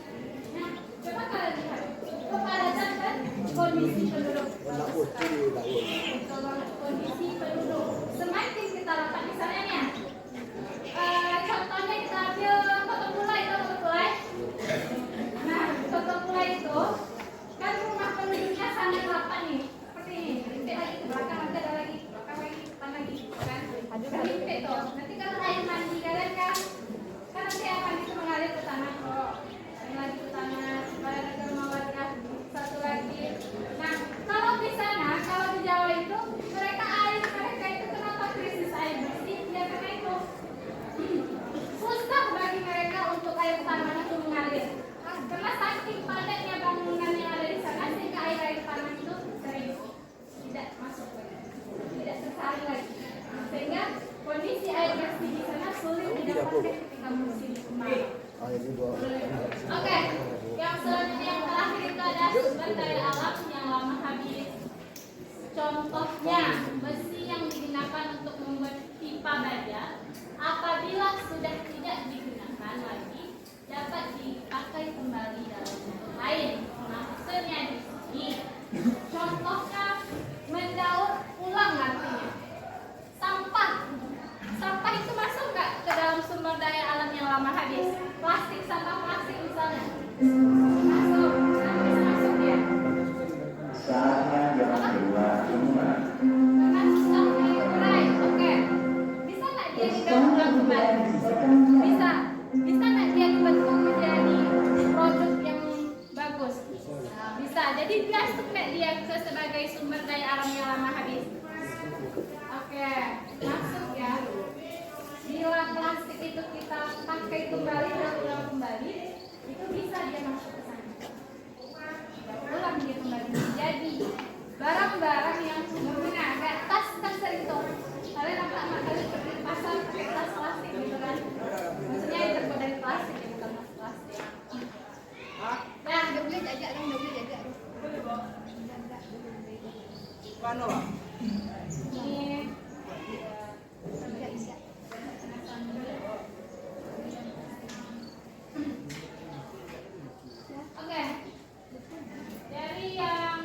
Nah, coba kalian lihat kepadatan kan kondisi penduduk. Bagus sekali. Betul banget, kondisi penduduk. Semakin kita rapat misalnya nih, contohnya kita ambil Kota Pulai, Kota Pulai. Nah, Kota Pulai itu kan rumah penduduknya sangat rapat nih, seperti ini. Limpik lagi ke belakang, nanti ada lagi, belakang lagi, depan lagi, kan? Limpik tuh. Nanti kalau air mandi kalian kan nanti akan itu mengalir ke tanah kok. Ini lagi ke tanah, supaya ada rumah warga. Satu lagi. Nah, kalau di sana, kalau di Jawa itu mereka itu kenapa krisis air bersih? Ya karena itu susah bagi mereka untuk air tanah itu mengalir. Karena saking padatnya bangunan yang ada di sana sehingga air tanah itu sering tidak masuk lagi, tidak tersaring lagi, sehingga kondisi air bersih di sana sulit didapatkan ketika musim kemarau. Oke, yang selanjutnya yang terakhir itu ada sumber daya alam yang lama habis. Contohnya besi yang digunakan untuk membuat pipa baja apabila sudah tidak digunakan lagi dapat dipakai kembali dalam bentuk lain. Maksudnya di sini contohnya mendaur ulang artinya. Sampah itu masuk nggak ke dalam sumber daya alam yang lama habis? Plastik, sampah plastik misalnya masuk, bisa masuk ya. Karena susah diurai. Oke, bisa nggak dia didaur ulang kembali? Bisa nggak dia dibentuk menjadi produk yang bagus? Bisa. Jadi masuk nggak dia sebagai sumber daya alam yang lama habis? Oke, masuk ya. Bila plastik itu kita pakai kembali dan ulang kembali, itu bisa dia masuk ke sana. Ulang dia kembali menjadi barang-barang yang berguna. Kayak tas kan sering tuh. Kalian nampak kalian pergi ke pasar pakai tas plastik gitu kan? Maksudnya yang terbuat dari plastik ya, bukan tas plastik. Nah, Boleh jajak dong, boleh jajak dong. Mana lah? ini oke, dari yang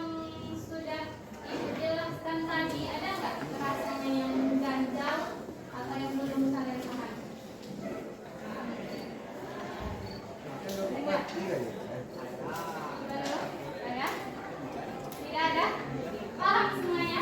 sudah Ibu jelaskan tadi, ada nggak rasanya yang ganjal atau yang belum kalian paham? Ada? Tidak ada? Paham semuanya?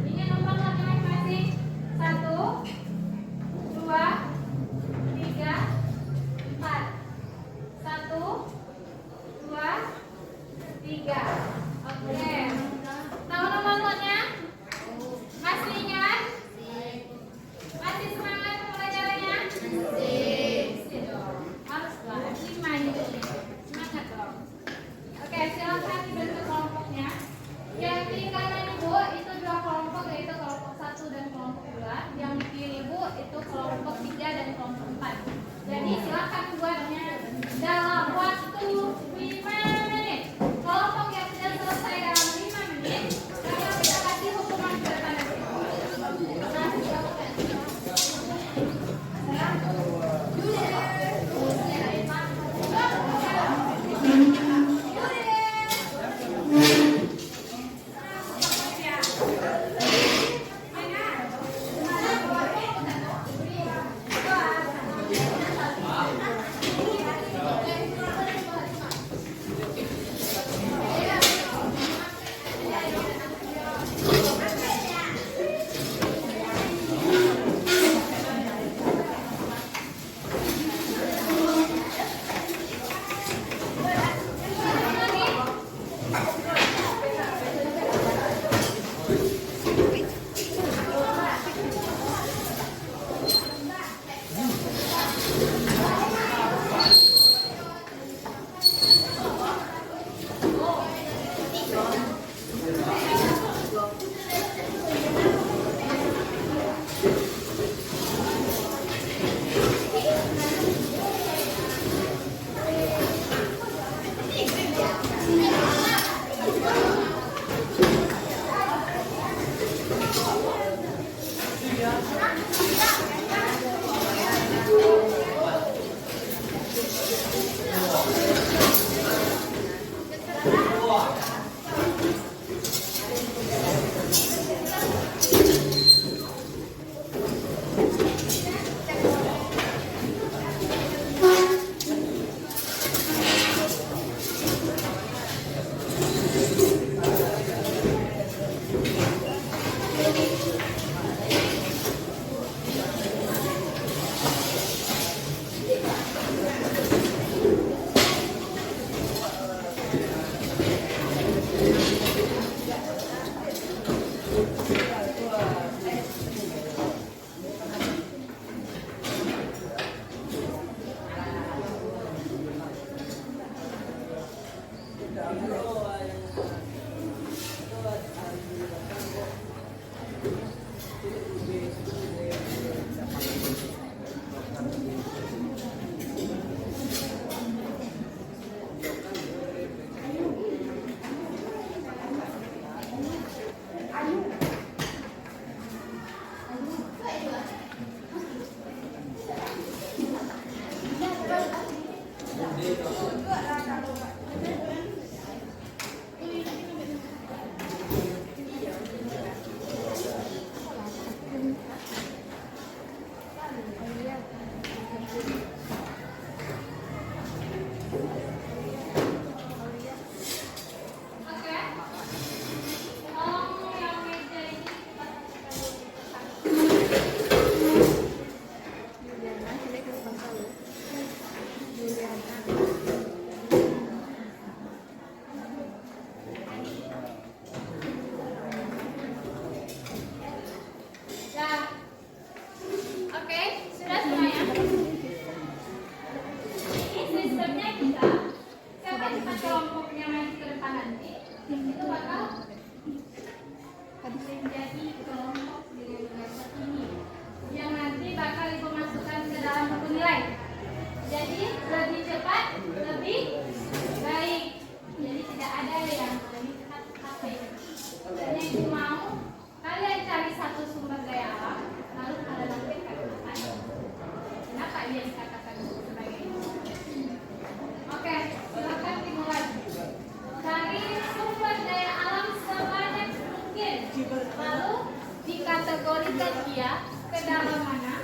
Ini nomor masing-masing. 1, 2, 3, 4. 1, 2, 3. Oke. Tahu nomor lotnya? Masih ingat? Masih semangat pembelajarannya? Masih dong. Harus lah. 5 ini. Semangat dong. Oke, silakan dibentuk kelompoknya. Yang di kanan Ibu itu 2 kelompok, yaitu kelompok 1 dan kelompok 2. Yang di kiri Ibu itu kelompok 3 dan kelompok 4. Jadi silakan buatnya dalam waktu 5 menit. Kelompok yang sudah selesai dalam 5 menit, kakak bisa kasih hukuman kepada nanti. Oke. Tolong yang meja ini Juliana, sini ke depan dulu. Juliana. Ya. Oke, sudah semuanya. Ini sistemnya kita, siapa yang kita kelompoknya maju ke depan nanti, itu bakal menjadi kelompok dengan bahasa ini, yang nanti bakal ibu masukkan ke dalam buku nilai. Jadi lebih cepat, lebih baik. Jadi tidak ada yang lebih cepat HP. Dan yang ibu mau, kalian cari satu sumber daya alam, lalu kalian lakukan kata-kata. Kenapa dia dikatakan sebagai ini? Oke, silakan dimulai. Cari sumber daya alam sebanyak mungkin. Lalu dikategorikan dia ke dalam mana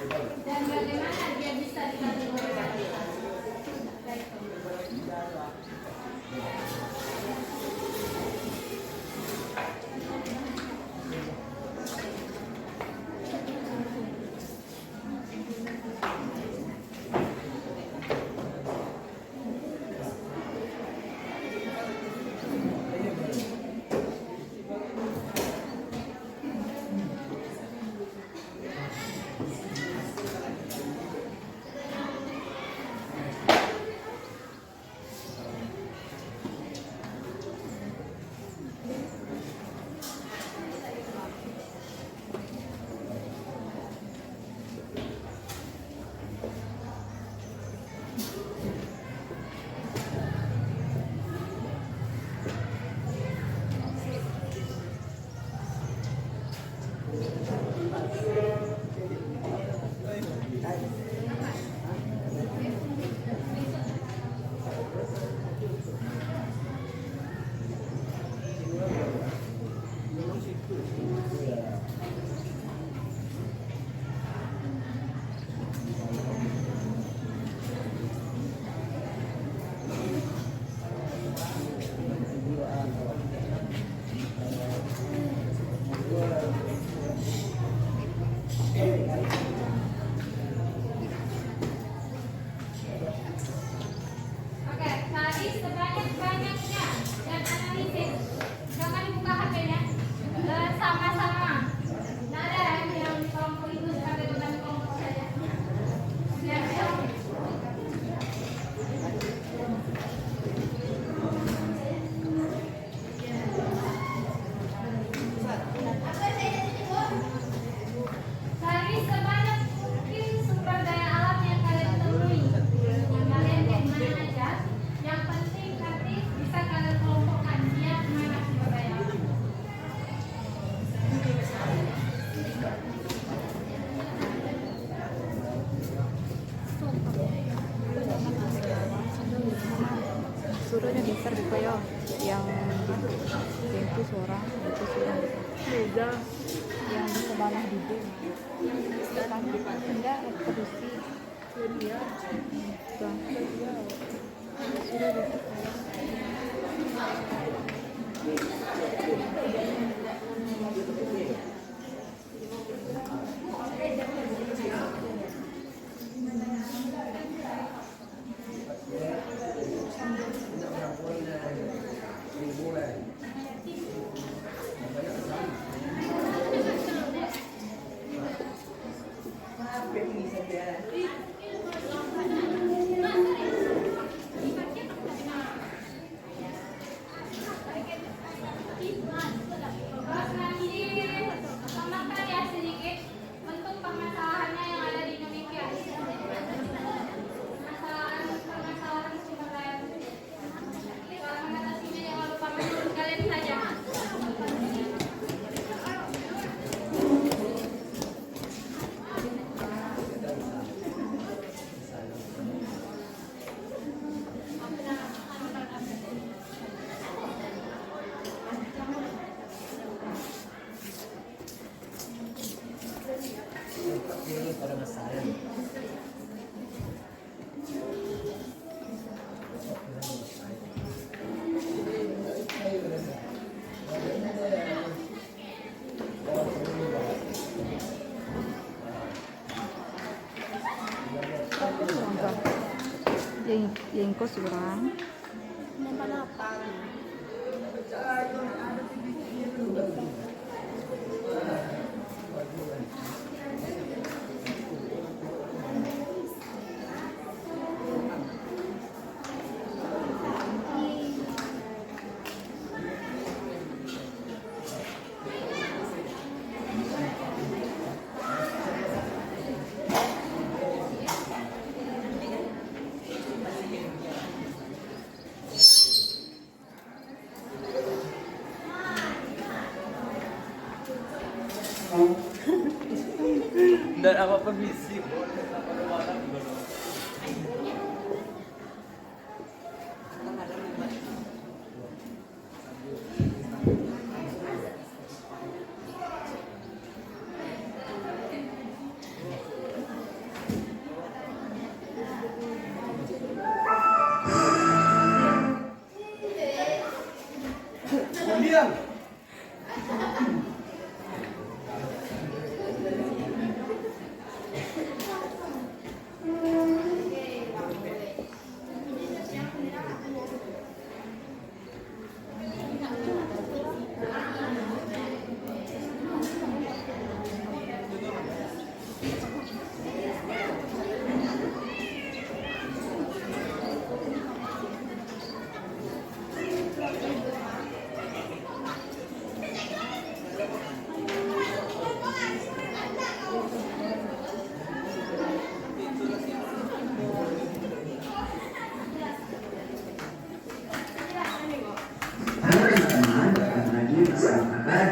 dan bagaimana dia bisa dikategorikan. Baik. Oke, cari sebanyak-banyaknya dan analisis. Jangan buka HP-nya. Sama-sama. Tidak ada yang di kelompok itu sebagai beban kelompok saja. Siap-siap. Cari sebanyak mungkin sumber daya alam yang kalian temui. Yang kalian dari mana aja. Yang penting nanti bisa kalian kelompokkan dia kemana sumber daya alam. Suruhnya geser buka ya yang itu seorang itu seorang beda yang di sebelah duduk enggak produksi dia sudah duduk Terus nanti tambahkan ya sedikit bentuk permasalahannya yang ada di Indonesia. Permasalahan sumber daya. Kalau mengatasinya jangan lupa menurut kalian saja. pada ngesain. Yang kos kurang. Dan apa permisi? Diam.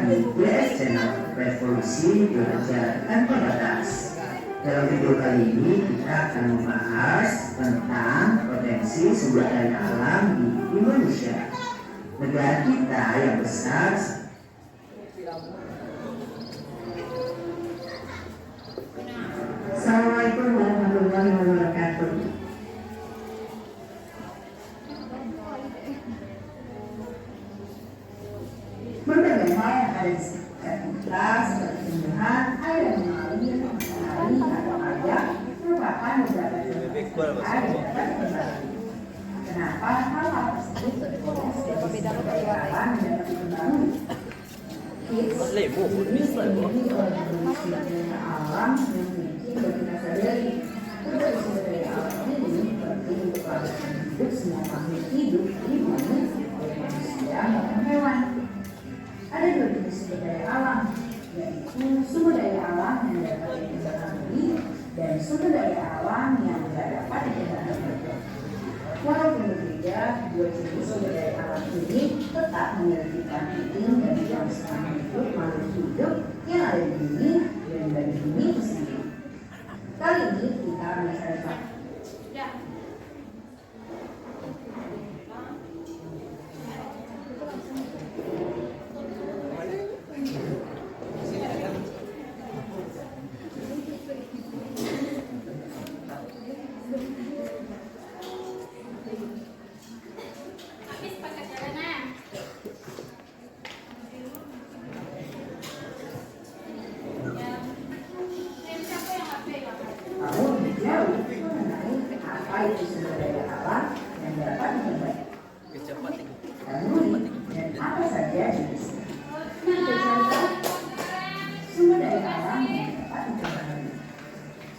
di BS Channel Revolusi Belajar Tanpa Batas. Dalam video kali ini kita akan membahas tentang potensi sumber daya alam di Indonesia, negara kita yang besar. Assalamualaikum warahmatullahi wabarakatuh. Berbagai hal yang ada di sekitar kita seperti tumbuhan, air yang mengalir, matahari, atau air merupakan beberapa contoh air yang dapat dikembali. Kenapa hal-hal tersebut berpotensi sebagai alam yang dapat dikembali? Alam yang memiliki bagi sadari berbagai sumber daya alam ini penting untuk kelangsungan hidup semua makhluk hidup di bumi, baik manusia maupun hewan. Ada dua jenis sumber daya alam, yaitu sumber daya alam yang dapat dikembangkan bumi dan sumber daya alam yang tidak dapat dikembangkan bumi. Walaupun berbeda, dua jenis sumber daya alam ini tetap memiliki peran penting bagi kelangsungan hidup makhluk hidup yang ada di bumi dan bagi bumi itu sendiri. Kali ini kita akan belajar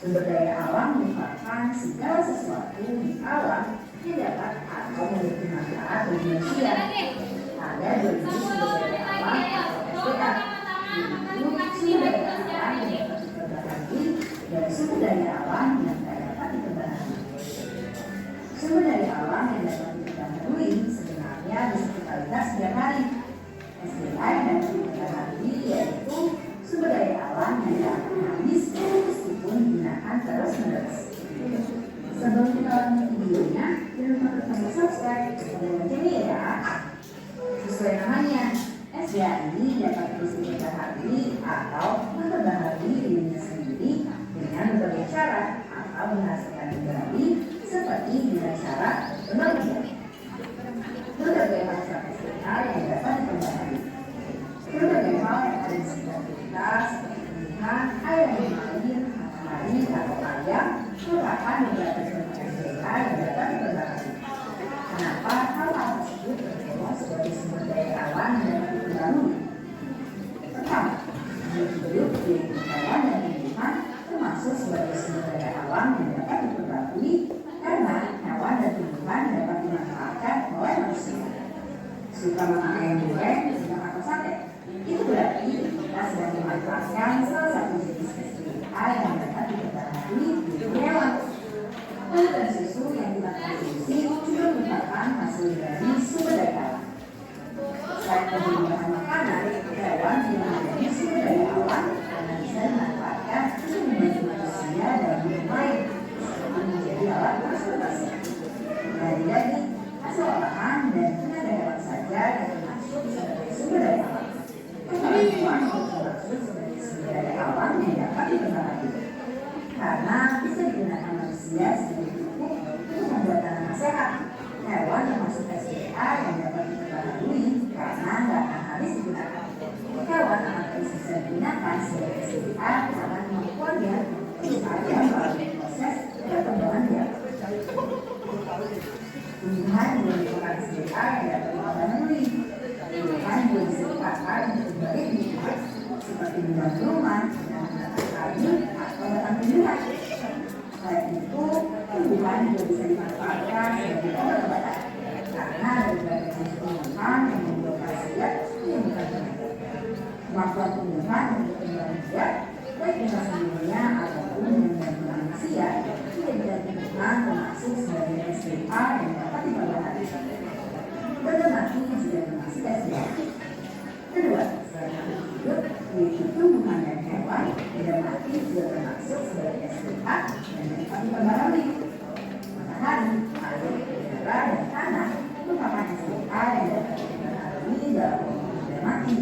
Sumber daya alam merupakan segala sesuatu di alam yang dapat atau memiliki manfaat bagi manusia. Ada dua jenis sumber daya alam atau SDA, yaitu sumber daya alam yang dapat dikembangkan dan sumber daya alam yang tidak dapat dikembangkan. Sumber daya alam yang dapat dikembangkan sebenarnya bisa kita lihat setiap hari. SDA yang dapat dikembangkan yaitu sumber daya alam yang dapat habis meskipun digunakan terus-menerus. Sebelum kita lanjut videonya, jangan lupa klik tombol subscribe dan loncengnya ya. Sesuai namanya, SDA ini dapat terus dikembangkan atau penghasilan kembali seperti dengan cara berbagian. Berbagai macam SDA yang dapat diperbarui. Berbagai hal yang ada di sekitar kita seperti pilihan air yang mengalir, matahari, atau ayam merupakan beberapa contoh SDA yang dapat diperbarui. Kenapa hal-hal tersebut tergolong sebagai sumber daya alam yang dapat diperbarui? Pertama, hidup di hewan dan tumbuhan termasuk sebagai sumber daya alam yang dapat diperbarui karena hewan dan tumbuhan dapat dimanfaatkan oleh manusia. Suka makan ayam goreng atau sate, itu berarti kita sedang memanfaatkan salah satu jenis SDA yang dapat diperbarui di hewan. Telur dan susu yang kita konsumsi juga merupakan hasil dari sumber daya alam. Selain menjadi bahan makanan, hewan juga menjadi sumber daya alam karena bisa dimanfaatkan untuk membantu manusia dalam hidup lain, seperti menjadi alat transportasi. Dari daging, hasil olahan, dan tenaga hewan saja yang termasuk sebagai sumber daya alam. Kotoran hewan juga termasuk sebagai sumber daya alam yang dapat diperbarui karena bisa digunakan manusia sebagai pupuk untuk membuat tanaman sehat. Hewan termasuk SDA yang dapat diperbarui karena nggak akan habis digunakan. Hewan akan terus bisa digunakan sebagai SDA karena kemampuannya supaya melalui proses perkembangan biak. Tumbuhan juga merupakan SDA yang dapat diperbarui. Tumbuhan juga bisa dipakai untuk berbagai kebutuhan seperti membangun rumah, menanam kayu, atau batang tumbuhan. Selain itu, tumbuhan juga bisa dimanfaatkan sebagai obat-obatan karena ada beberapa jenis tumbuhan yang membuat khasiat yang bukan penyakit. Kemampuan tumbuhan untuk kembali biak, baik dengan sendirinya ataupun dengan manusia, tidak tumbuhan termasuk sebagai SDA yang dapat diperbarui. Benda mati juga termasuk SDA. Kedua, selain hidup, yaitu tumbuhan dan hewan, benda mati juga termasuk sebagai SDA yang dapat diperbarui. Matahari, air, udara, dan tanah merupakan SDA yang dapat diperbarui dalam benda mati.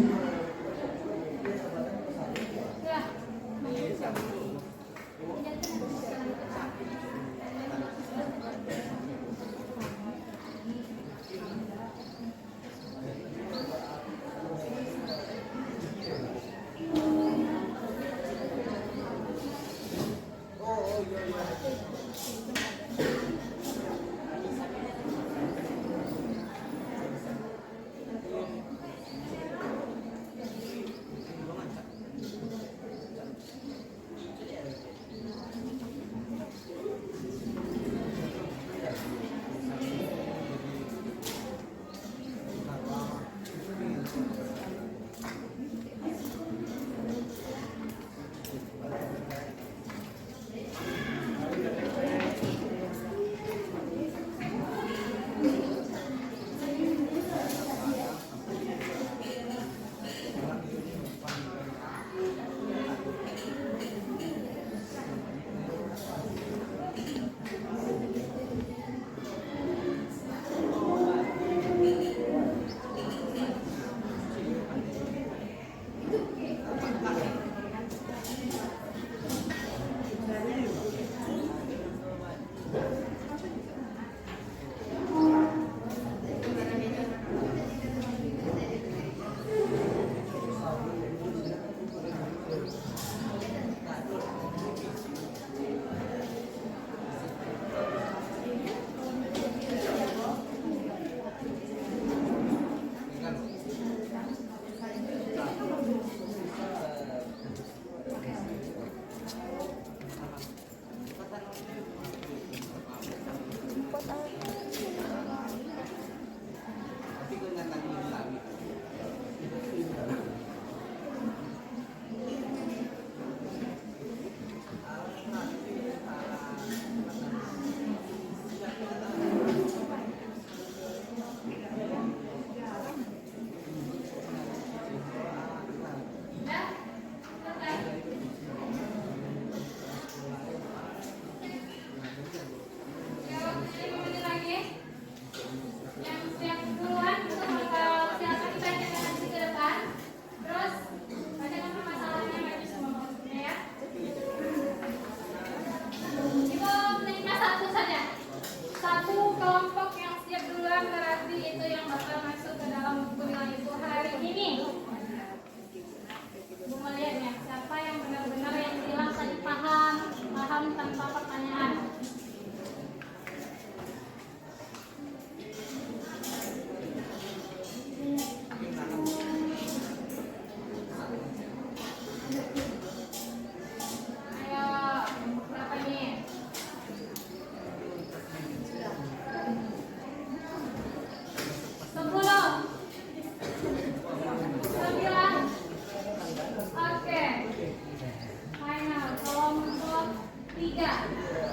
3.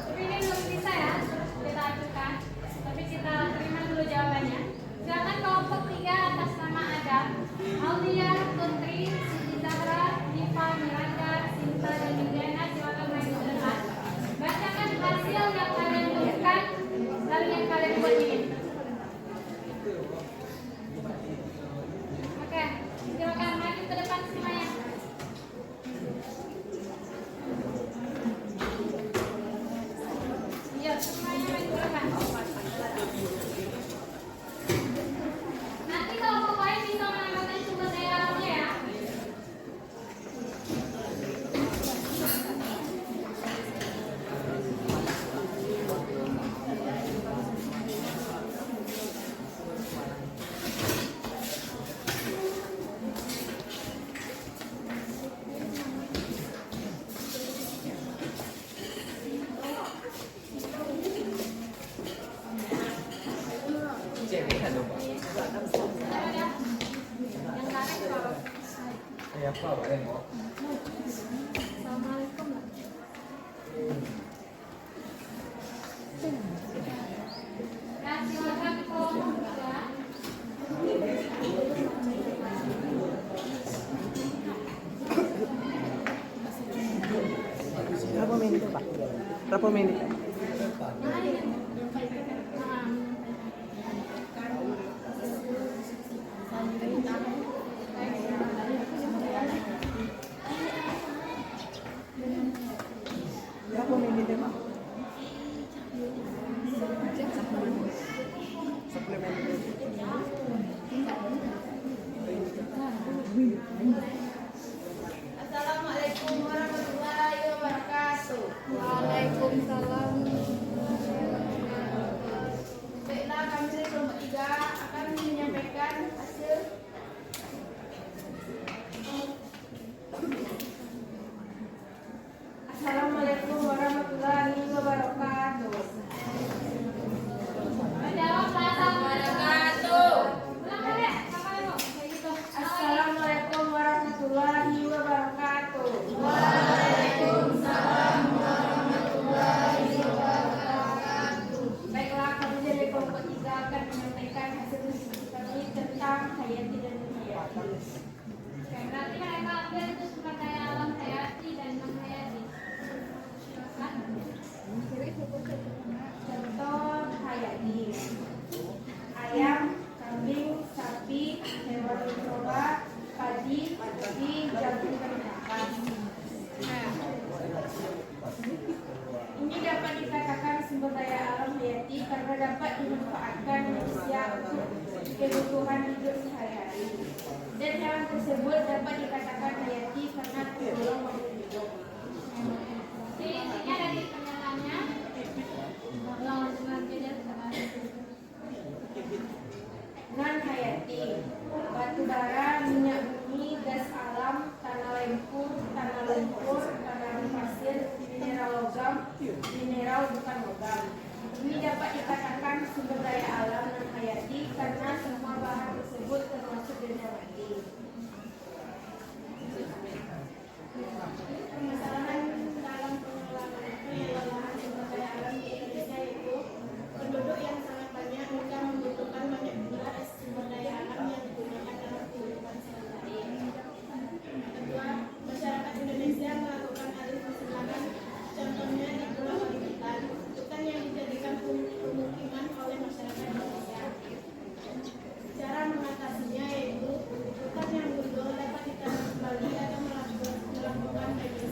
Tapi ini belum bisa ya, kita ajukan. Tapi kita terima dulu jawabannya. Silakan kelompok 3 atas nama Adam, Aulia, Putri, Siti Zahra, Diva, Miranda, Sinta, dan Juliana. Silakan maju ke depan. Bacakan hasil yang kalian temukan dan yang kalian buat ini. Oke, silakan maju ke depan semuanya. Iya, semuanya maju ke depan. Nanti kalau mau main bisa menambahkan sumber daya alamnya ya. Yang tarik kalau Assalamualaikum. Ya, silakan kelompok 3. Berapa menit Pak? Berapa menit? Berapa menit Pak? Assalamualaikum warahmatullahi wabarakatuh. Waalaikumsalam. Baiklah, kami dari kelompok 3 akan menyampaikan hasil. Assalamualaikum warahmatullahi wabarakatuh. Menjawablah wabarakatuh. Ulang kali ya, kakak ibu. Kayak gitu. Assalamualaikum warahmatullahi wabarakatuh. Baiklah, kami dari kelompok 3 akan menyampaikan hasil diskusi kami tentang Hayati dan Hayati. Oke, berarti mereka ambil itu sumber daya alam hayati dan non hayati. Silakan. Contoh Hayati: ayam, kambing, sapi, hewan mikroba, padi, jagung, dan ikan. Ini dapat dikatakan sumber daya alam hayati karena dapat dimanfaatkan manusia untuk kebutuhan hidup sehari-hari. Dan hewan tersebut dapat dikatakan hayati karena tergolong makhluk hidup. Jadi intinya dari pernyataannya, langsung aja dia kita bahas. Non hayati: batu bara, minyak bumi, gas alam, tanah lumpur, tanah pasir, mineral logam, mineral bukan logam. Ini dapat dikatakan sumber daya alam non hayati karena semua bahan tersebut termasuk benda mati. Permasalahan dalam pengelolaan sumber daya alam di Indonesia yaitu penduduk yang sangat banyak hingga membutuhkan banyak pula sumber daya alam yang digunakan dalam kehidupan sehari-hari. Kedua, masyarakat Indonesia melakukan alih fungsi lahan, contohnya di Pulau Kalimantan, hutan yang dijadikan pemukiman oleh masyarakat Indonesia. Cara mengatasinya yaitu hutan yang gundul dapat ditanam kembali atau melakukan revisi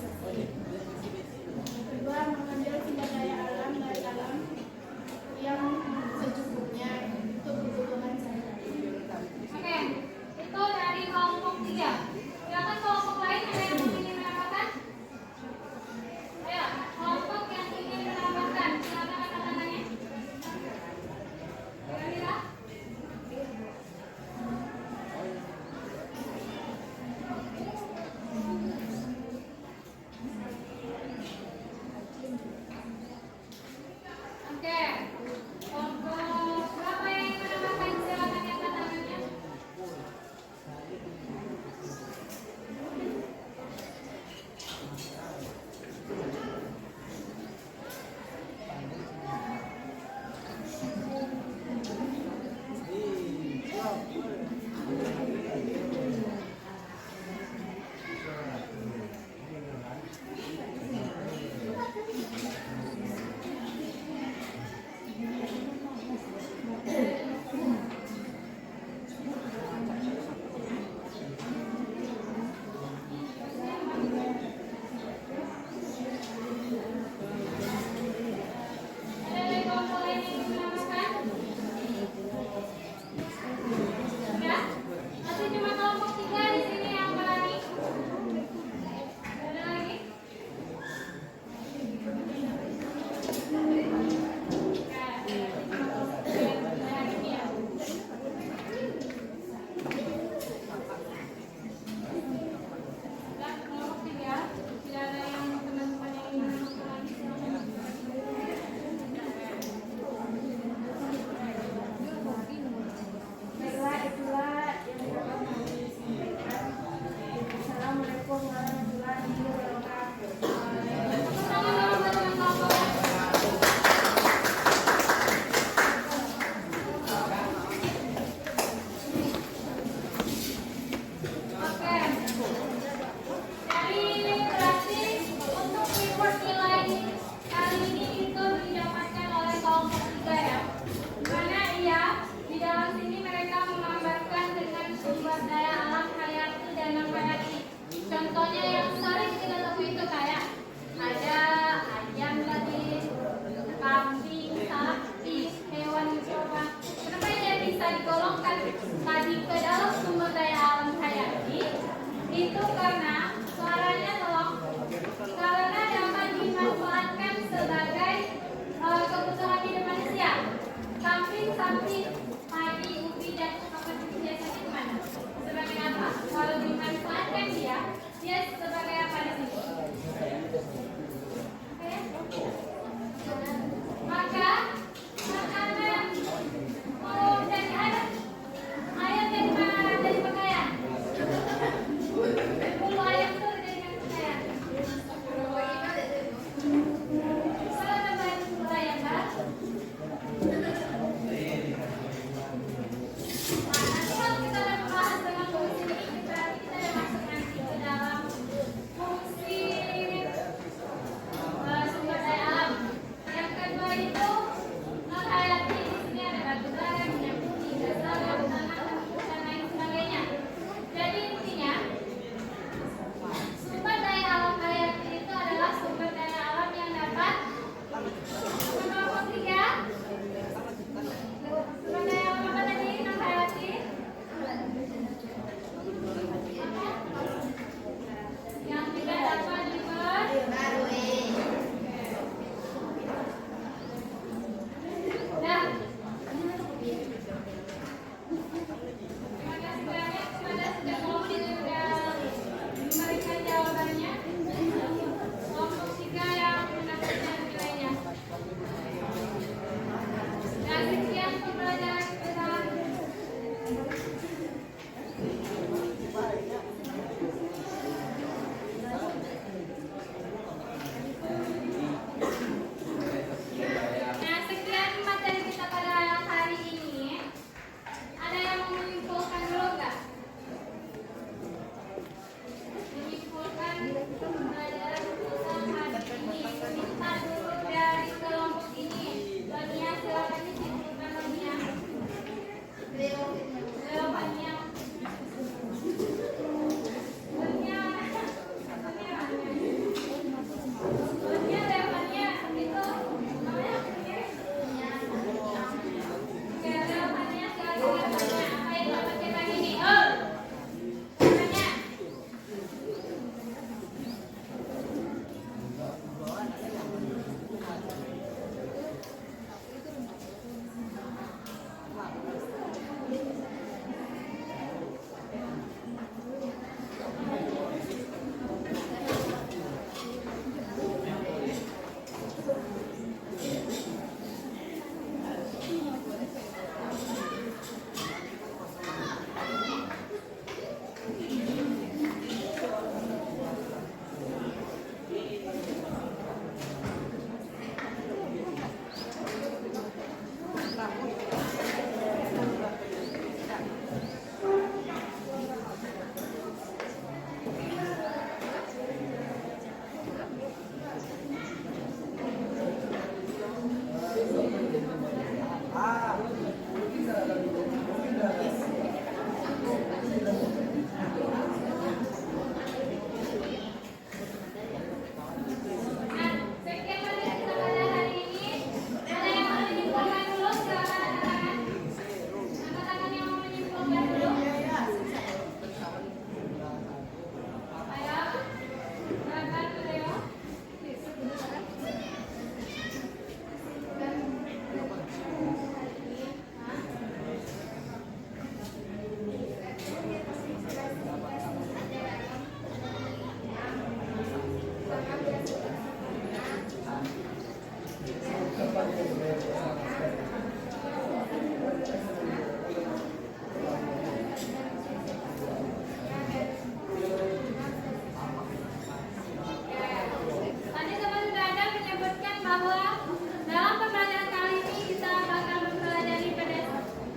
bahwa dalam pembelajaran kali ini kita bakal mempelajari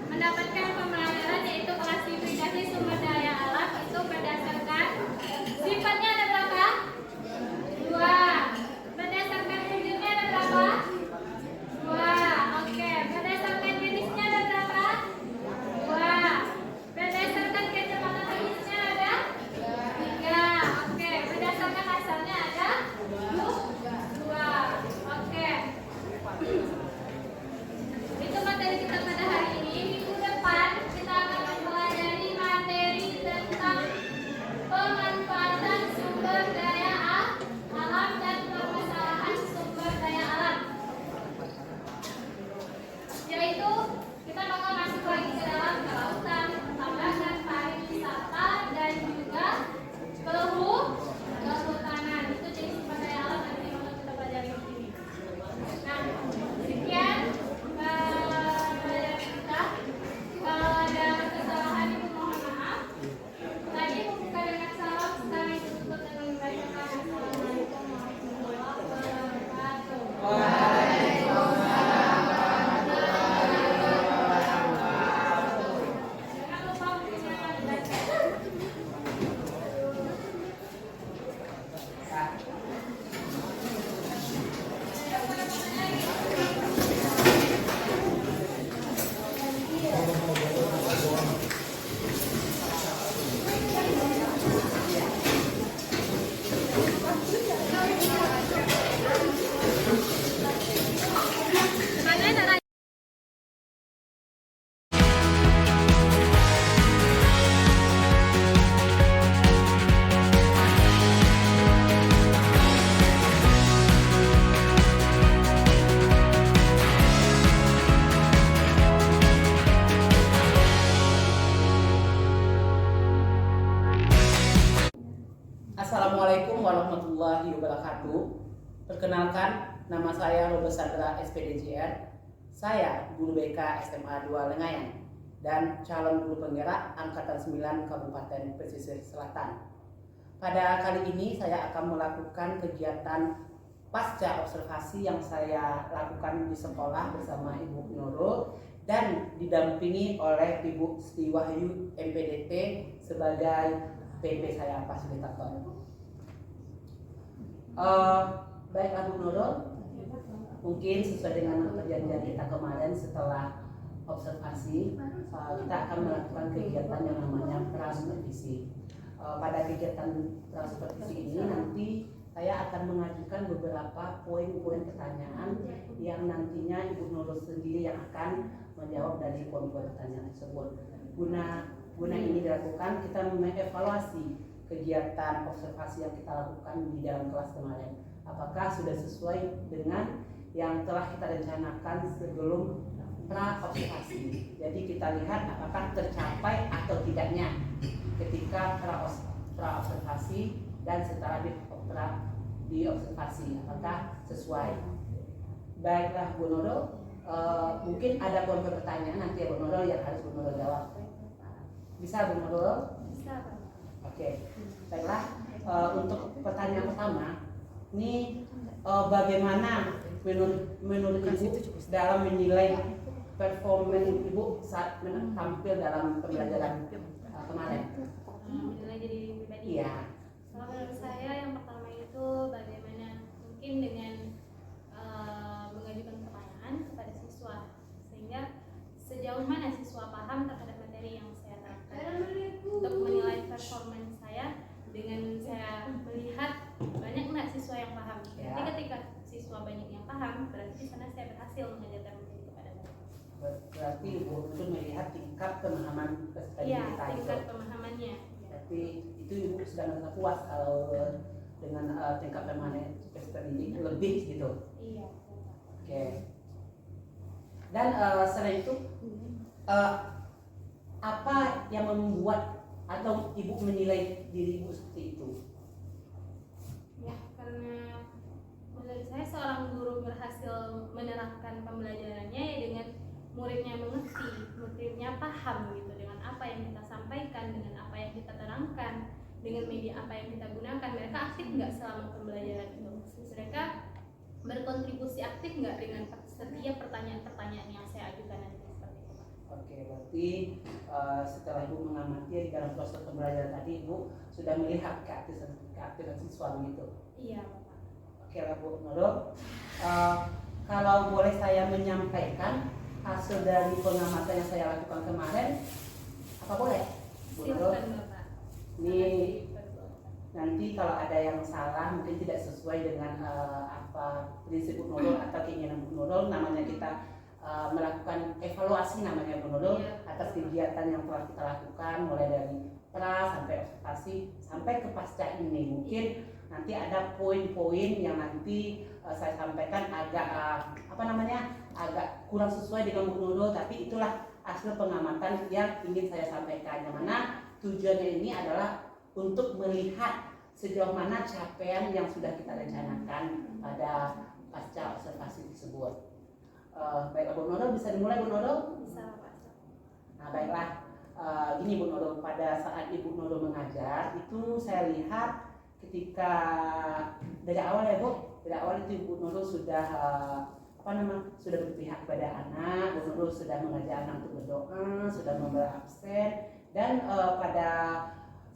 mendapatkan pembelajaran yaitu klasifikasi sumber daya alam itu berdasarkan sifatnya ada berapa? 2. Berdasarkan wujudnya ada berapa? 2. Oke. Berdasarkan jenisnya ada berapa? 2. Berdasarkan kecepatan teknisnya ada 3. Oke. Berdasarkan asalnya ada 2. Oke. Itu materi kita pada hari ini. Minggu depan kita akan mempelajari materi tentang pemanfaatan sumber daya alam dan permasalahan sumber daya alam. Yaitu kita bakal masuk lagi ke dalam kelautan, pertambangan, pariwisata dan juga kehutanan. Itu jadi sumber daya alam nanti yang bakal kita pelajari di sini. Nah, sekian pelajaran kita. Kalau ada kesalahan itu mohon maaf. Tadi membuka dengan salam, sekarang itu tutup dengan membacakan Assalamualaikum warahmatullahi wabarakatuh. Jangan lupa menggunakan baca. Assalamualaikum warahmatullahi wabarakatuh. Perkenalkan, nama saya Robert Sandra SPDJR. Saya guru BK SMA 2 Lengayan dan calon guru penggerak Angkatan 9 Kabupaten Pesisir Selatan. Pada kali ini saya akan melakukan kegiatan pasca observasi yang saya lakukan di sekolah bersama Ibu Nurul dan didampingi oleh Ibu Siti Wahyu MPDT sebagai PP saya fasilitator. Baiklah Bu Nurul, mungkin sesuai dengan perjanjian kita kemarin setelah observasi kita akan melakukan kegiatan yang namanya pra-supervisi. Pada kegiatan pra-supervisi ini nanti saya akan mengajukan beberapa poin-poin pertanyaan yang nantinya Ibu Nurul sendiri yang akan menjawab dari poin-poin pertanyaan tersebut. Guna ini dilakukan, kita mengevaluasi kegiatan observasi yang kita lakukan di dalam kelas kemarin. Apakah sudah sesuai dengan yang telah kita rencanakan sebelum pra-observasi. Jadi kita lihat apakah tercapai atau tidaknya ketika pra-observasi dan setelah diobservasi, apakah sesuai. Baiklah Bu Nurul, mungkin ada poin pertanyaan nanti ya Bu Nurul yang harus Bu Nurul jawab. Bisa Bu Nurul? Bisa, Pak. Oke, baiklah. Untuk pertanyaan pertama, ini bagaimana menurut Ibu dalam menilai performa Ibu saat tampil dalam pembelajaran kemarin? Menilai diri pribadi. Iya. Kalau menurut saya yang pertama itu bagaimana mungkin dengan mengajukan pertanyaan kepada siswa sehingga sejauh mana siswa paham terhadap materi yang saya terapkan. Untuk menilai performance saya dengan saya melihat banyak nggak siswa yang paham. Ya. Jadi ketika siswa banyak yang paham, berarti di sana saya berhasil mengajarkan materi kepada mereka. Berarti Ibu itu melihat tingkat pemahaman peserta didik Iya, kita itu. tingkat pemahamannya. Berarti itu Ibu sudah merasa puas kalau dengan tingkat pemahaman peserta didik lebih gitu. Iya. Oke. Dan selain itu apa yang membuat atau Ibu menilai diri Ibu seperti itu? Ya, karena menurut saya seorang guru berhasil menerapkan pembelajarannya ya dengan muridnya mengerti, muridnya paham gitu dengan apa yang kita sampaikan, dengan apa yang kita terangkan, dengan media apa yang kita gunakan. Mereka aktif nggak selama pembelajaran itu? Mereka berkontribusi aktif nggak dengan setiap pertanyaan-pertanyaan yang saya ajukan nanti seperti itu Pak? Oke, berarti setelah Ibu mengamati di dalam proses pembelajaran tadi, Ibu sudah melihat keaktifan siswa begitu. Iya Bapak. Oke lah Bu Nurul. Kalau boleh saya menyampaikan hasil dari pengamatan yang saya lakukan kemarin, apa boleh? Bu Nurul? Silakan Bapak. Ini nanti kalau ada yang salah mungkin tidak sesuai dengan apa prinsip Bu Nurul atau keinginan Bu Nurul, namanya kita melakukan evaluasi namanya Bu Nurul atas kegiatan yang telah kita lakukan mulai dari pra sampai observasi sampai ke pasca ini. Mungkin nanti ada poin-poin yang nanti saya sampaikan agak agak kurang sesuai dengan Bu Nurul, tapi itulah hasil pengamatan yang ingin saya sampaikan, yang mana tujuannya ini adalah untuk melihat sejauh mana capaian yang sudah kita rencanakan pada pasca observasi tersebut. Baiklah Bu Nurul, bisa dimulai Bu Nurul? Bisa Pak. Nah baiklah, gini Bu Nurul, pada saat Ibu Nurul mengajar itu saya lihat ketika dari awal ya Bu, dari awal itu Ibu Nurul sudah sudah berpihak kepada anak. Bu Nurul sudah mengajak anak untuk berdoa, sudah memberi absen, dan pada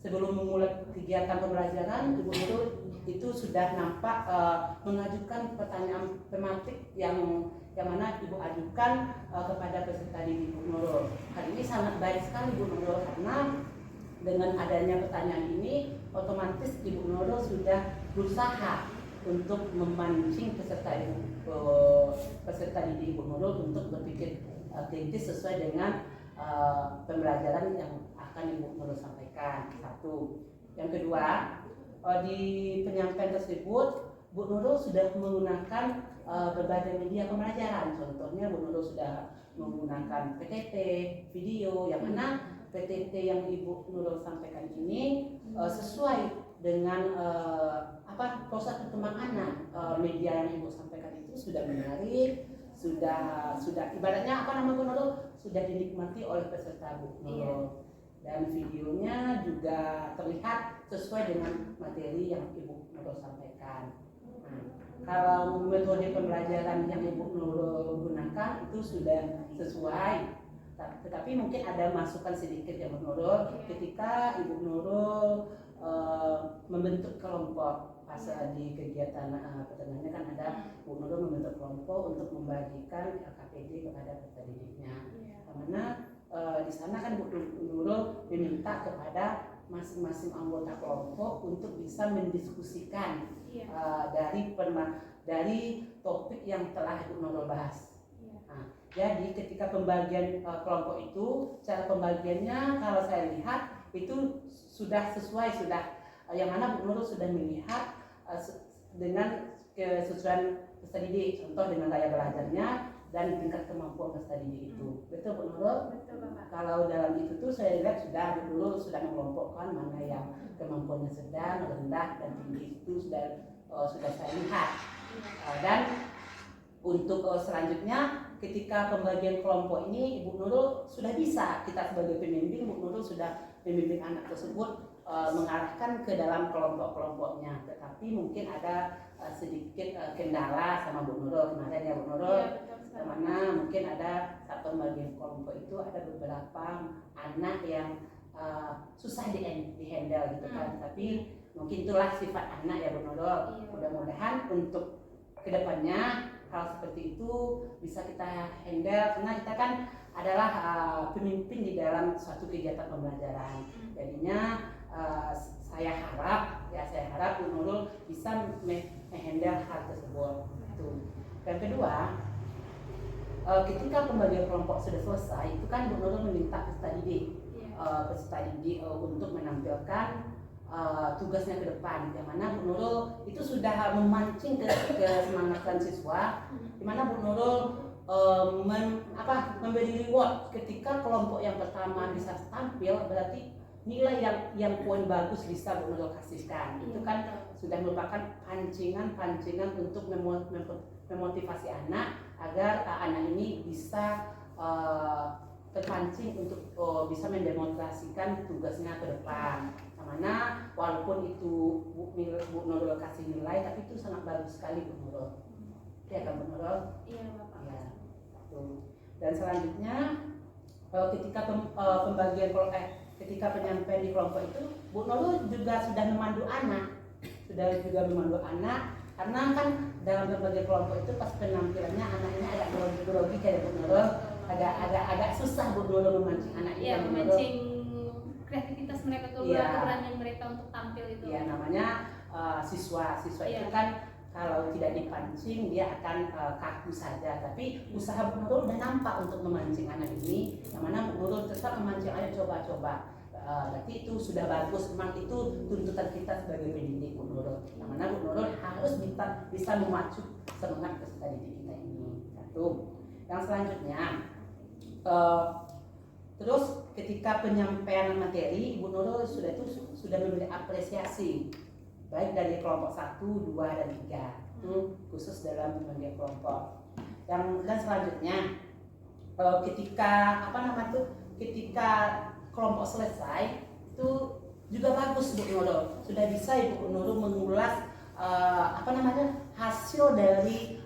sebelum memulai kegiatan pembelajaran Ibu Nurul itu sudah nampak mengajukan pertanyaan tematik yang mana Ibu ajukan kepada peserta didik Ibu Nurul. Hal ini sangat baik sekali Bu Nurul, karena dengan adanya pertanyaan ini otomatis Ibu Nurul sudah berusaha untuk memancing peserta didik Ibu Nurul untuk berpikir kritis sesuai dengan pembelajaran yang akan Ibu Nurul sampaikan. Satu. Yang kedua, di penyampaian tersebut Bu Nurul sudah menggunakan berbagai media pembelajaran. Contohnya Bu Nurul sudah menggunakan PTT, video, yang mana PTT yang Ibu Nurul sampaikan ini sesuai dengan proses perkembangan anak. Media yang Ibu sampaikan itu sudah menarik, sudah ibaratnya Bu Nurul sudah dinikmati oleh peserta Bu Nurul. Dan videonya juga terlihat sesuai dengan materi yang Ibu Nurul sampaikan. Kalau metode pembelajaran yang Ibu Nurul gunakan itu sudah sesuai, tetapi mungkin ada masukan sedikit ya Bu Nurul ketika Ibu Nurul membentuk kelompok pas di kegiatan pertengahannya kan ada Bu Nurul membentuk kelompok untuk membagikan LKPD kepada peserta didiknya. Karena di sana kan Bu Nurul diminta kepada masing-masing anggota kelompok untuk bisa mendiskusikan dari topik yang telah Ibu Nurul bahas. Nah, jadi ketika pembagian kelompok itu, cara pembagiannya kalau saya lihat itu sudah sesuai, yang mana Bu Nurul sudah melihat dengan kesesuaian peserta didik, contoh dengan gaya belajarnya dan tingkat kemampuan peserta didik itu. Betul Bu Nurul? Betul Bapak. Kalau dalam itu tuh saya lihat Bu Nurul sudah mengelompokkan mana yang kemampuannya sedang, rendah, dan tinggi itu sudah saya lihat. Dan untuk selanjutnya ketika pembagian kelompok ini Ibu Nurul sudah bisa, kita sebagai pembimbing Bu Nurul sudah membimbing anak tersebut mengarahkan ke dalam kelompok-kelompoknya. Tetapi mungkin ada sedikit kendala sama Bu Nurul kemarin ya Bu Nurul. Karena mungkin ada saat pembagian kelompok itu ada beberapa anak yang susah di-handle gitu kan. Tapi mungkin itulah sifat anak ya Bu Nurul. Mudah-mudahan untuk kedepannya hal seperti itu bisa kita handle, karena kita kan adalah pemimpin di dalam suatu kegiatan pembelajaran. Jadinya saya harap Bu Nurul bisa menghandle hal tersebut. Yang kedua, ketika pembagian kelompok sudah selesai, itu kan Bu Nurul meminta peserta didik untuk menampilkan tugasnya ke depan, yang mana Bu Nurul itu sudah memancing ke semangatan siswa, di mana Bu Nurul memberi reward ketika kelompok yang pertama bisa tampil, berarti nilai yang poin bagus bisa Bu Nurul kasihkan. Itu kan sudah merupakan pancingan untuk memotivasi anak agar anak ini bisa terpancing untuk bisa mendemonstrasikan tugasnya ke depan. Mana walaupun itu Bu Nurul kasih nilai, tapi itu sangat bagus sekali Bu Nurul. Nurul. Iya Bapak. Ya, tuh. Dan selanjutnya ketika pembagian ketika penyampaian di kelompok itu, Bu Nurul juga sudah memandu anak, karena kan dalam berbagai kelompok itu pas penampilannya anaknya agak grogi-grogi kayak Bu Nurul, agak susah Bu Nurul memancing anak itu. Iya, memancing kreativitas mereka, keberanian mereka untuk tampil itu. Iya, namanya siswa Iya. itu kan kalau tidak dipancing dia akan kaku saja, tapi usaha Bu Nurul udah nampak untuk memancing anak ini, yang mana Bu Nurul tetap memancing anak, coba-coba. Berarti itu sudah bagus, memang itu tuntutan kita sebagai pendidik Bu Nurul, yang mana Bu Nurul harus bisa memacu semangat peserta didik kita ini. Satu. Yang selanjutnya, terus ketika penyampaian materi, Bu Nurul sudah memberi apresiasi baik dari kelompok 1, 2, dan 3 itu khusus dalam berbagai kelompok. Dan selanjutnya ketika kelompok selesai itu juga bagus Bu Nurul, sudah bisa Ibu Nurul mengulas hasil dari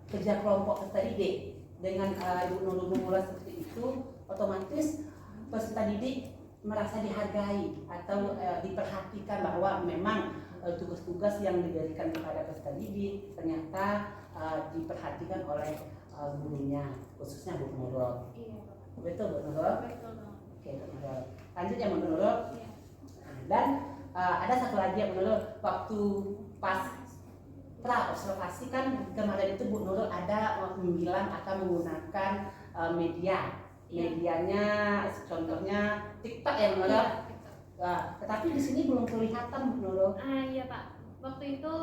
kerja kelompok peserta didik. Dengan Ibu Nurul mengulas seperti itu, otomatis peserta didik merasa dihargai atau diperhatikan bahwa memang tugas-tugas yang diberikan kepada peserta didik ternyata diperhatikan oleh gurunya, khususnya Bu Nurul. Iya. Betul Bu Nurul? Betul Bang. Oke Bu Nurul. Lanjut ya Bu Nurul. Iya. Dan ada satu lagi ya Bu Nurul, waktu pas pra-observasi kan kemarin itu Bu Nurul ada bilang akan menggunakan medianya, contohnya TikTok ya Bu Nurul. Iya, TikTok. Tetapi di sini belum kelihatan Bu Nurul. Iya Pak, waktu itu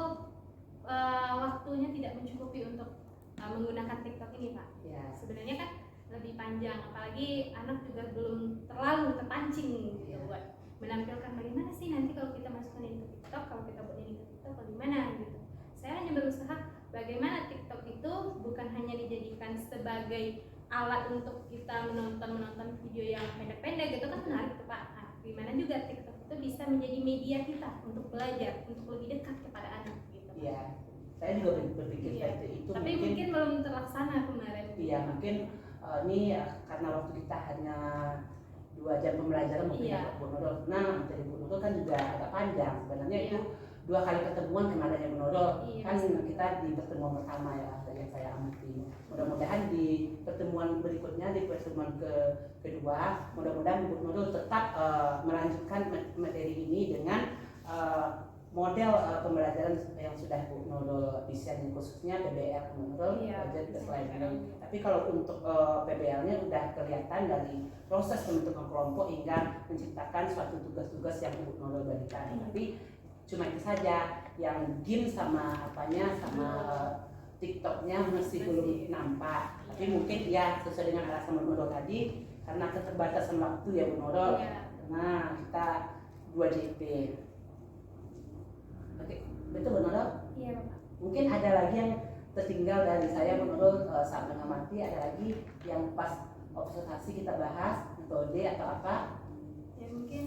waktunya tidak mencukupi untuk menggunakan TikTok ini Pak. Ya. Sebenarnya kan lebih panjang, apalagi anak juga belum terlalu terpancing gitu buat menampilkan bagaimana sih nanti kalau kita masukkan ini ke TikTok, kalau kita buat ini ke TikTok bagaimana gitu. Saya hanya berusaha bagaimana TikTok itu bukan hanya dijadikan sebagai alat untuk kita menonton video yang pendek-pendek gitu kan menarik tuh Pak. Nah, gimana juga TikTok itu bisa menjadi media kita untuk belajar, untuk lebih dekat kepada anak gitu. Iya. Saya juga berpikir seperti itu. Tapi mungkin belum terlaksana kemarin. Iya, mungkin ini karena waktu kita hanya 2 jam pembelajaran mungkin Iya. Bu Nurul. Nah, materi Bu Nurul kan juga agak panjang. Sebenarnya Iya. itu 2 kali pertemuan kemarin ya Bu Nurul. Iya. Kan kita di pertemuan pertama ya, yang saya amati. Mudah-mudahan di pertemuan berikutnya, di pertemuan kedua, mudah-mudahan Bu Nurul tetap melanjutkan materi ini dengan model pembelajaran yang sudah Bu Nurul desain, khususnya PBL Bu Nurul, Iya, project based learning. iya. Tapi kalau untuk PBL-nya udah kelihatan dari proses pembentukan kelompok hingga menciptakan suatu tugas-tugas yang Bu Nurul berikan. Iya. Tapi cuma itu saja, yang game sama TikToknya masih belum nampak. Tapi mungkin ya sesuai dengan alasan Bu Nurul tadi, karena keterbatasan waktu ya Bu Nurul. Iya. Nah, kita 2 JP. Oke, betul Bu Nurul? Iya Pak. Mungkin ada lagi yang tertinggal dari saya Bu Nurul saat mengamati, ada lagi yang pas observasi kita bahas metode atau apa? Ya mungkin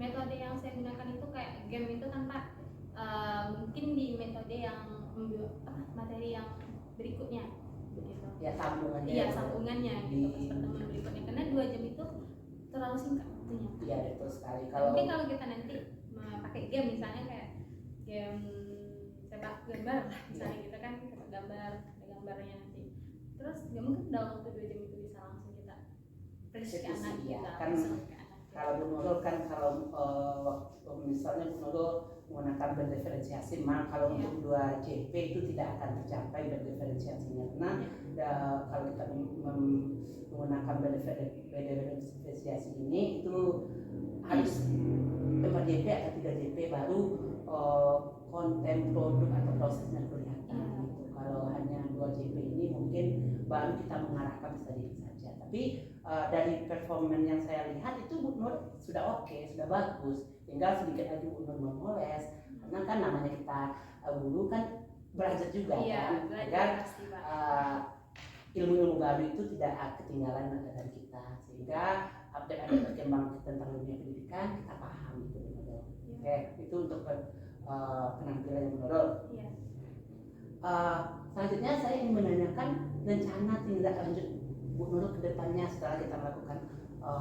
metode yang saya gunakan itu kayak game itu kan Pak. Mungkin di metode yang materi yang berikutnya begitu. Ya sambungannya. Iya, sambungannya gitu pas pertemuan berikutnya, karena 2 jam itu terlalu singkat waktunya. Iya, betul sekali. Mungkin kalau kita nanti pakai game misalnya kayak game sepak gambar lah misalnya, kita kan sepak gambar, ada gambarnya nanti. Terus ya mungkin dalam waktu 2 jam itu bisa langsung kita present ke anak Iya, kita, kan present ke anak kita. kalau Bu Nurul kan misalnya Bu Nurul menggunakan berdiferensiasi, maka kalau Iya. untuk 2 JP itu tidak akan tercapai berdiferensiasinya, karena kalau kita menggunakan berdiferensiasi ini itu harus 4 JP atau 3 JP baru konten produk atau prosesnya kelihatan gitu. Kalau hanya 2 JP ini mungkin baru kita mengarahkan saja. Tapi dari performan yang saya lihat itu Bu Nur sudah oke, sudah bagus. Tinggal sedikit lagi Bu Nur memoles, karena kan namanya kita guru kan belajar juga kan, agar pasti Pak. ilmu-ilmu baru itu tidak ketinggalan dari kita, sehingga update berkembang tentang dunia pendidikan kita paham gitu Bu Nurul. Oke, itu untuk penampilan yang menurut. Iya. Selanjutnya saya ingin menanyakan rencana tindak lanjut Bu Nurul ke depannya setelah kita melakukan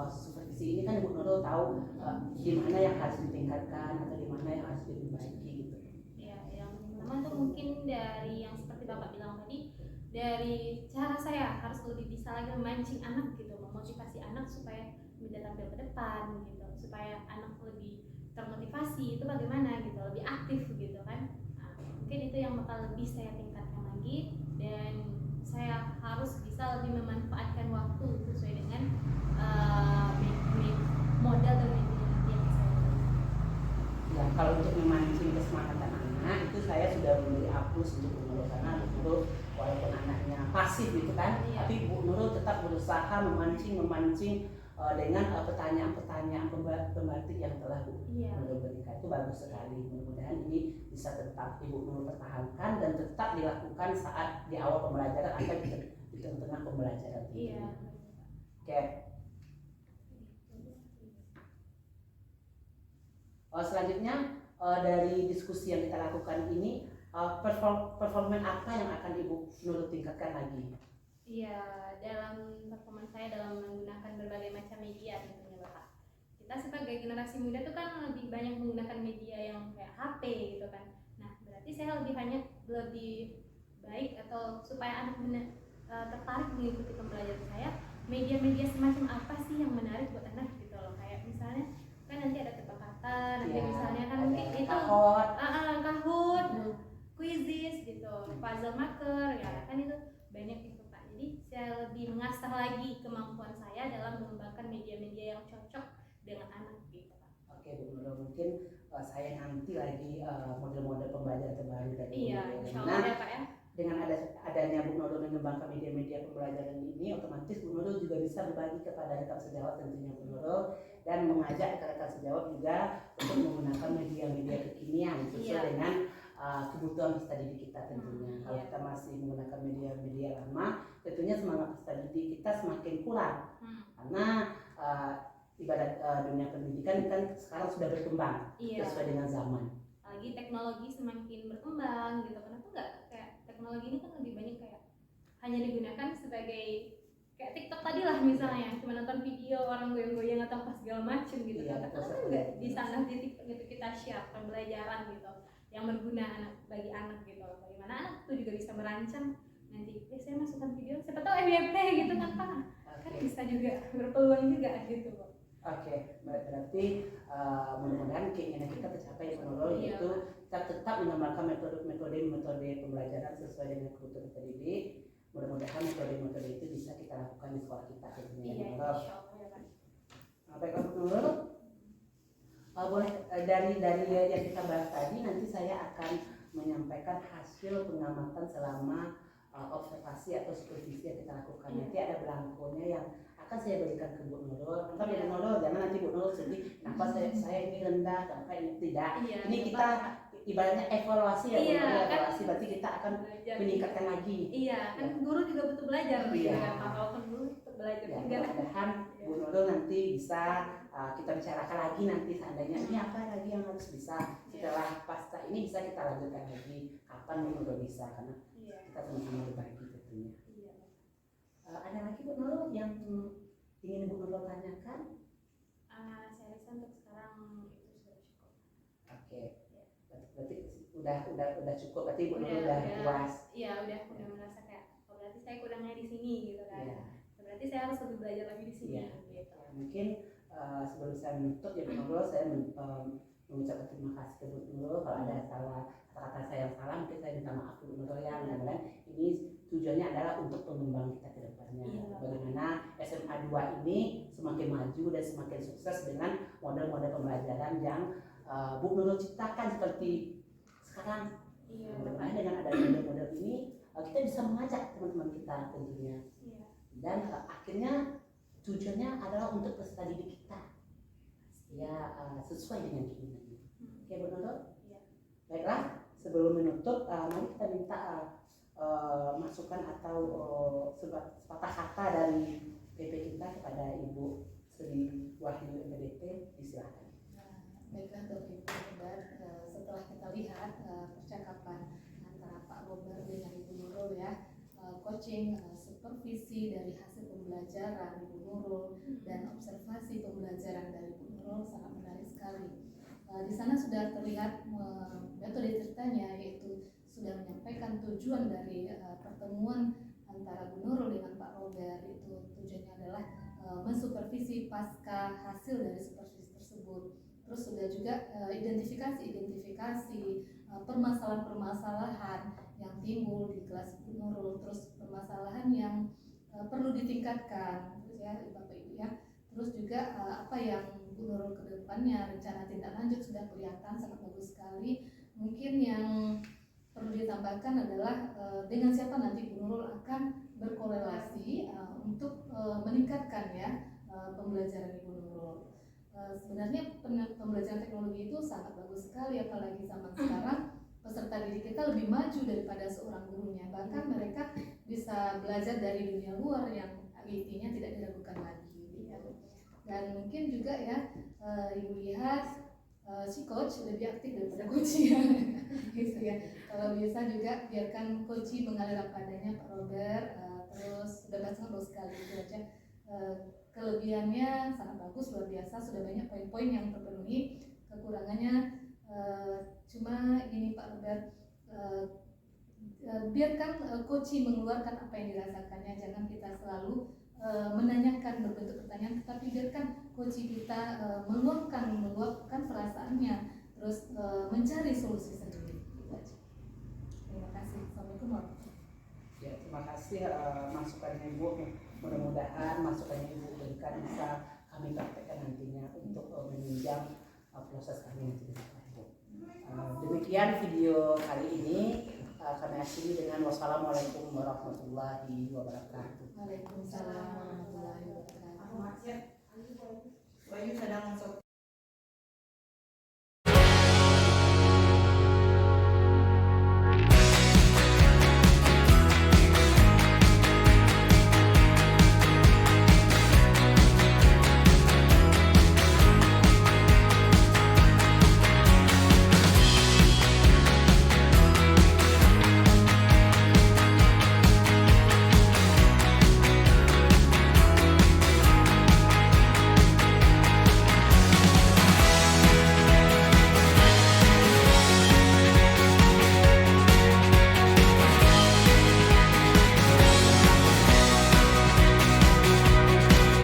supervisi ini. Kan Bu Nurul tahu di mana yang harus ditingkatkan atau di mana yang harus diperbaiki gitu. Ya, yang pertama tuh mungkin dari yang seperti Bapak bilang tadi, dari cara saya harus lebih bisa lagi memancing anak gitu, memotivasi anak supaya bisa tampil ke depan gitu, supaya anak lebih termotivasi itu bagaimana gitu, lebih aktif gitu kan. Nah, mungkin itu yang bakal lebih saya tingkatkan lagi, dan saya harus bisa lebih memanfaatkan waktu sesuai dengan modal dan metode yang saya berikan. Ya, kalau untuk memancing kesemangatan anak itu saya sudah memberi hapus untuk Bu Nurul, karena Bu Nurul walaupun anaknya pasif gitu kan, Iya. tapi Bu Nurul tetap berusaha memancing dengan pertanyaan-pertanyaan pembatik yang telah Bu Iya. Nurul berikan. Itu bagus sekali. Mudah-mudahan ini bisa tetap Ibu Nurul pertahankan dan tetap dilakukan saat di awal pembelajaran atau di tengah pembelajaran. Iya. Oke. Selanjutnya dari diskusi yang kita lakukan ini, performa apa yang akan Ibu Nurul tingkatkan lagi? Iya, dalam performa saya dalam menggunakan berbagai macam media tentunya Bapak. Kita sebagai generasi muda tuh kan lebih banyak menggunakan media yang kayak HP gitu kan. Nah, berarti saya lebih baik atau supaya anak tertarik mengikuti pembelajaran saya, media-media semacam apa sih yang menarik buat anak gitu loh. Kayak misalnya kan nanti ada tebak kata, nanti misalnya kan mungkin itu Kahoot, Kahoot, quizzes gitu, puzzle marker ya kan, itu banyak itu Pak. Jadi saya lebih mengasah lagi kemampuan saya dalam mengembangkan media-media yang cocok dengan anak gitu Pak. Oke Bu Nurul, mungkin saya nanti lagi model-model pembelajaran terbaru dari Bu Iya, Nurul. insya Allah ya Pak ya. Dengan adanya Bu Nurul mengembangkan media-media pembelajaran ini, otomatis Bu Nurul juga bisa berbagi kepada rekan sejawat tentunya Bu Nurul, dan mengajak rekan sejawat juga untuk menggunakan media-media kekinian sesuai Iya. dengan kebutuhan peserta didik kita tentunya. Kalau Iya. kita masih menggunakan media-media lama, tentunya semangat peserta didik kita semakin kurang, karena ibarat dunia pendidikan kan sekarang sudah berkembang Iya. sesuai dengan zaman. Apalagi teknologi semakin berkembang gitu. Kenapa nggak kayak teknologi ini kan lebih banyak kayak hanya digunakan sebagai kayak TikTok tadi lah misalnya, cuma nonton video orang goyang-goyang atau apa segala macem gitu. Iya, Kan kenapa nggak di sana di TikTok gitu kita share pembelajaran gitu yang berguna bagi anak gitu. Bagaimana anak tuh juga bisa merancang nanti saya masukkan video, siapa tahu FYP gitu kan Pak. Kan bisa juga berpeluang juga gitu Pak. Oke, berarti mudah-mudahan keinginan kita tercapai Bu Nurul, Iya. yaitu kita tetap mengembangkan metode pembelajaran sesuai dengan kebutuhan pendidik. Mudah-mudahan metode-metode itu bisa kita lakukan di sekolah kita tentunya. Iya, Bu Nurul. insya Allah ya Pak. Baiklah Bu Nurul, boleh dari yang kita bahas tadi, nanti saya akan menyampaikan hasil pengamatan selama observasi atau supervisi yang kita lakukan. Nanti ada belangkonya yang akan saya berikan ke Bu Nurul. Anggap ya Bu Nurul, jangan nanti Bu Nurul sedih, kenapa saya ini rendah, kenapa ini tidak. Iya, Ini kita ibaratnya evaluasi ya Bu Iya, Nurul, kan evaluasi berarti kita akan belajar. meningkatkan lagi. Iya, kan guru juga butuh belajar gitu Iya. kan Pak. Walaupun guru tetap belajar Ya, juga. mudah-mudahan Bu Nurul nanti bisa kita bicarakan lagi nanti seandainya ini apa lagi yang harus bisa setelah pasca ini bisa kita lanjutkan lagi kapan Bu Nurul bisa, karena Iya. kita sama-sama berbagi tentunya. Iya. Ada lagi Bu Nurul yang ingin Bu Nurul tanyakan? Saya rasa untuk sekarang itu sudah cukup. Oke, berarti udah cukup, berarti Bu Nurul udah puas. Iya, udah merasa kayak oh, berarti saya kurangnya di sini gitu kan. Iya. Berarti saya harus lebih belajar lagi di sini Iya. gitu. Mungkin sebelum saya menutup ya Bu Nurul, saya mengucapkan terima kasih ke Bu Nurul. Kalau ada salah kata-kata saya yang salah, mungkin saya minta maaf Bu Nurul ya. Mudah-mudahan ini tujuannya adalah untuk pengembang kita ke depannya. Iya. Bagaimana SMA 2 ini semakin maju dan semakin sukses dengan model-model pembelajaran yang Bu Nurul ciptakan seperti sekarang. Iya. Mudah-mudahan dengan adanya model-model ini kita bisa mengajak teman-teman kita tentunya. Iya. Dan akhirnya tujuannya adalah untuk peserta didik kita ya sesuai dengan keinginannya. Oke Bu Nurul? Iya. Baiklah, sebelum menutup mari kita minta masukan atau sepatah kata dari PP kita kepada Ibu Sri Wahyu MPDT, disilakan. Baiklah untuk Ibu dan setelah kita lihat percakapan antara Pak Robert dengan Ibu Nurul ya, coaching, supervisi dari hasil pembelajaran Ibu Nurul dan observasi pembelajaran dari Ibu Nurul sangat menarik sekali. Di sana sudah terlihat metode ceritanya, yaitu sudah menyampaikan tujuan dari pertemuan antara Bu Nurul dengan Pak Robert. Itu tujuannya adalah mensupervisi pasca hasil dari supervisi tersebut. Terus sudah juga identifikasi permasalahan-permasalahan yang timbul di kelas Bu Nurul, terus permasalahan yang perlu ditingkatkan, terus ya Bapak Ibu ya. Terus juga apa yang Bu Nurul ke depannya, rencana tindak lanjut sudah kelihatan sangat bagus sekali. Mungkin yang perlu ditambahkan adalah dengan siapa nanti Bu Nurul akan berkorelasi untuk meningkatkan ya pembelajaran Ibu Nurul. Sebenarnya pembelajaran teknologi itu sangat bagus sekali, apalagi zaman sekarang peserta didik kita lebih maju daripada seorang gurunya. Bahkan mereka bisa belajar dari dunia luar yang IT-nya tidak diragukan lagi. Dan mungkin juga ya Ibu lihat si coach lebih aktif daripada coach ya. Gitu ya. Kalau bisa juga biarkan coach mengalir apa adanya Pak Robert, terus sudah sangat bagus sekali itu aja. Kelebihannya sangat bagus, luar biasa, sudah banyak poin-poin yang terpenuhi. Kekurangannya cuma ini Pak Robert, biarkan coach mengeluarkan apa yang dirasakannya, jangan kita selalu menanyakan berbentuk pertanyaan, tetapi biarkan coach kita meluapkan perasaannya, terus mencari solusi sendiri. Terima kasih. Assalamualaikum warahmatullahi wabarakatuh. Ya, terima kasih masukannya Ibu. Mudah-mudahan masukannya Ibu berikan bisa kami praktekkan nantinya untuk menunjang proses kami nanti di Ibu. Demikian video kali ini. Kami akhiri dengan wassalamualaikum warahmatullahi wabarakatuh. Waalaikumsalam warahmatullahi wabarakatuh. Bayu sedang masuk.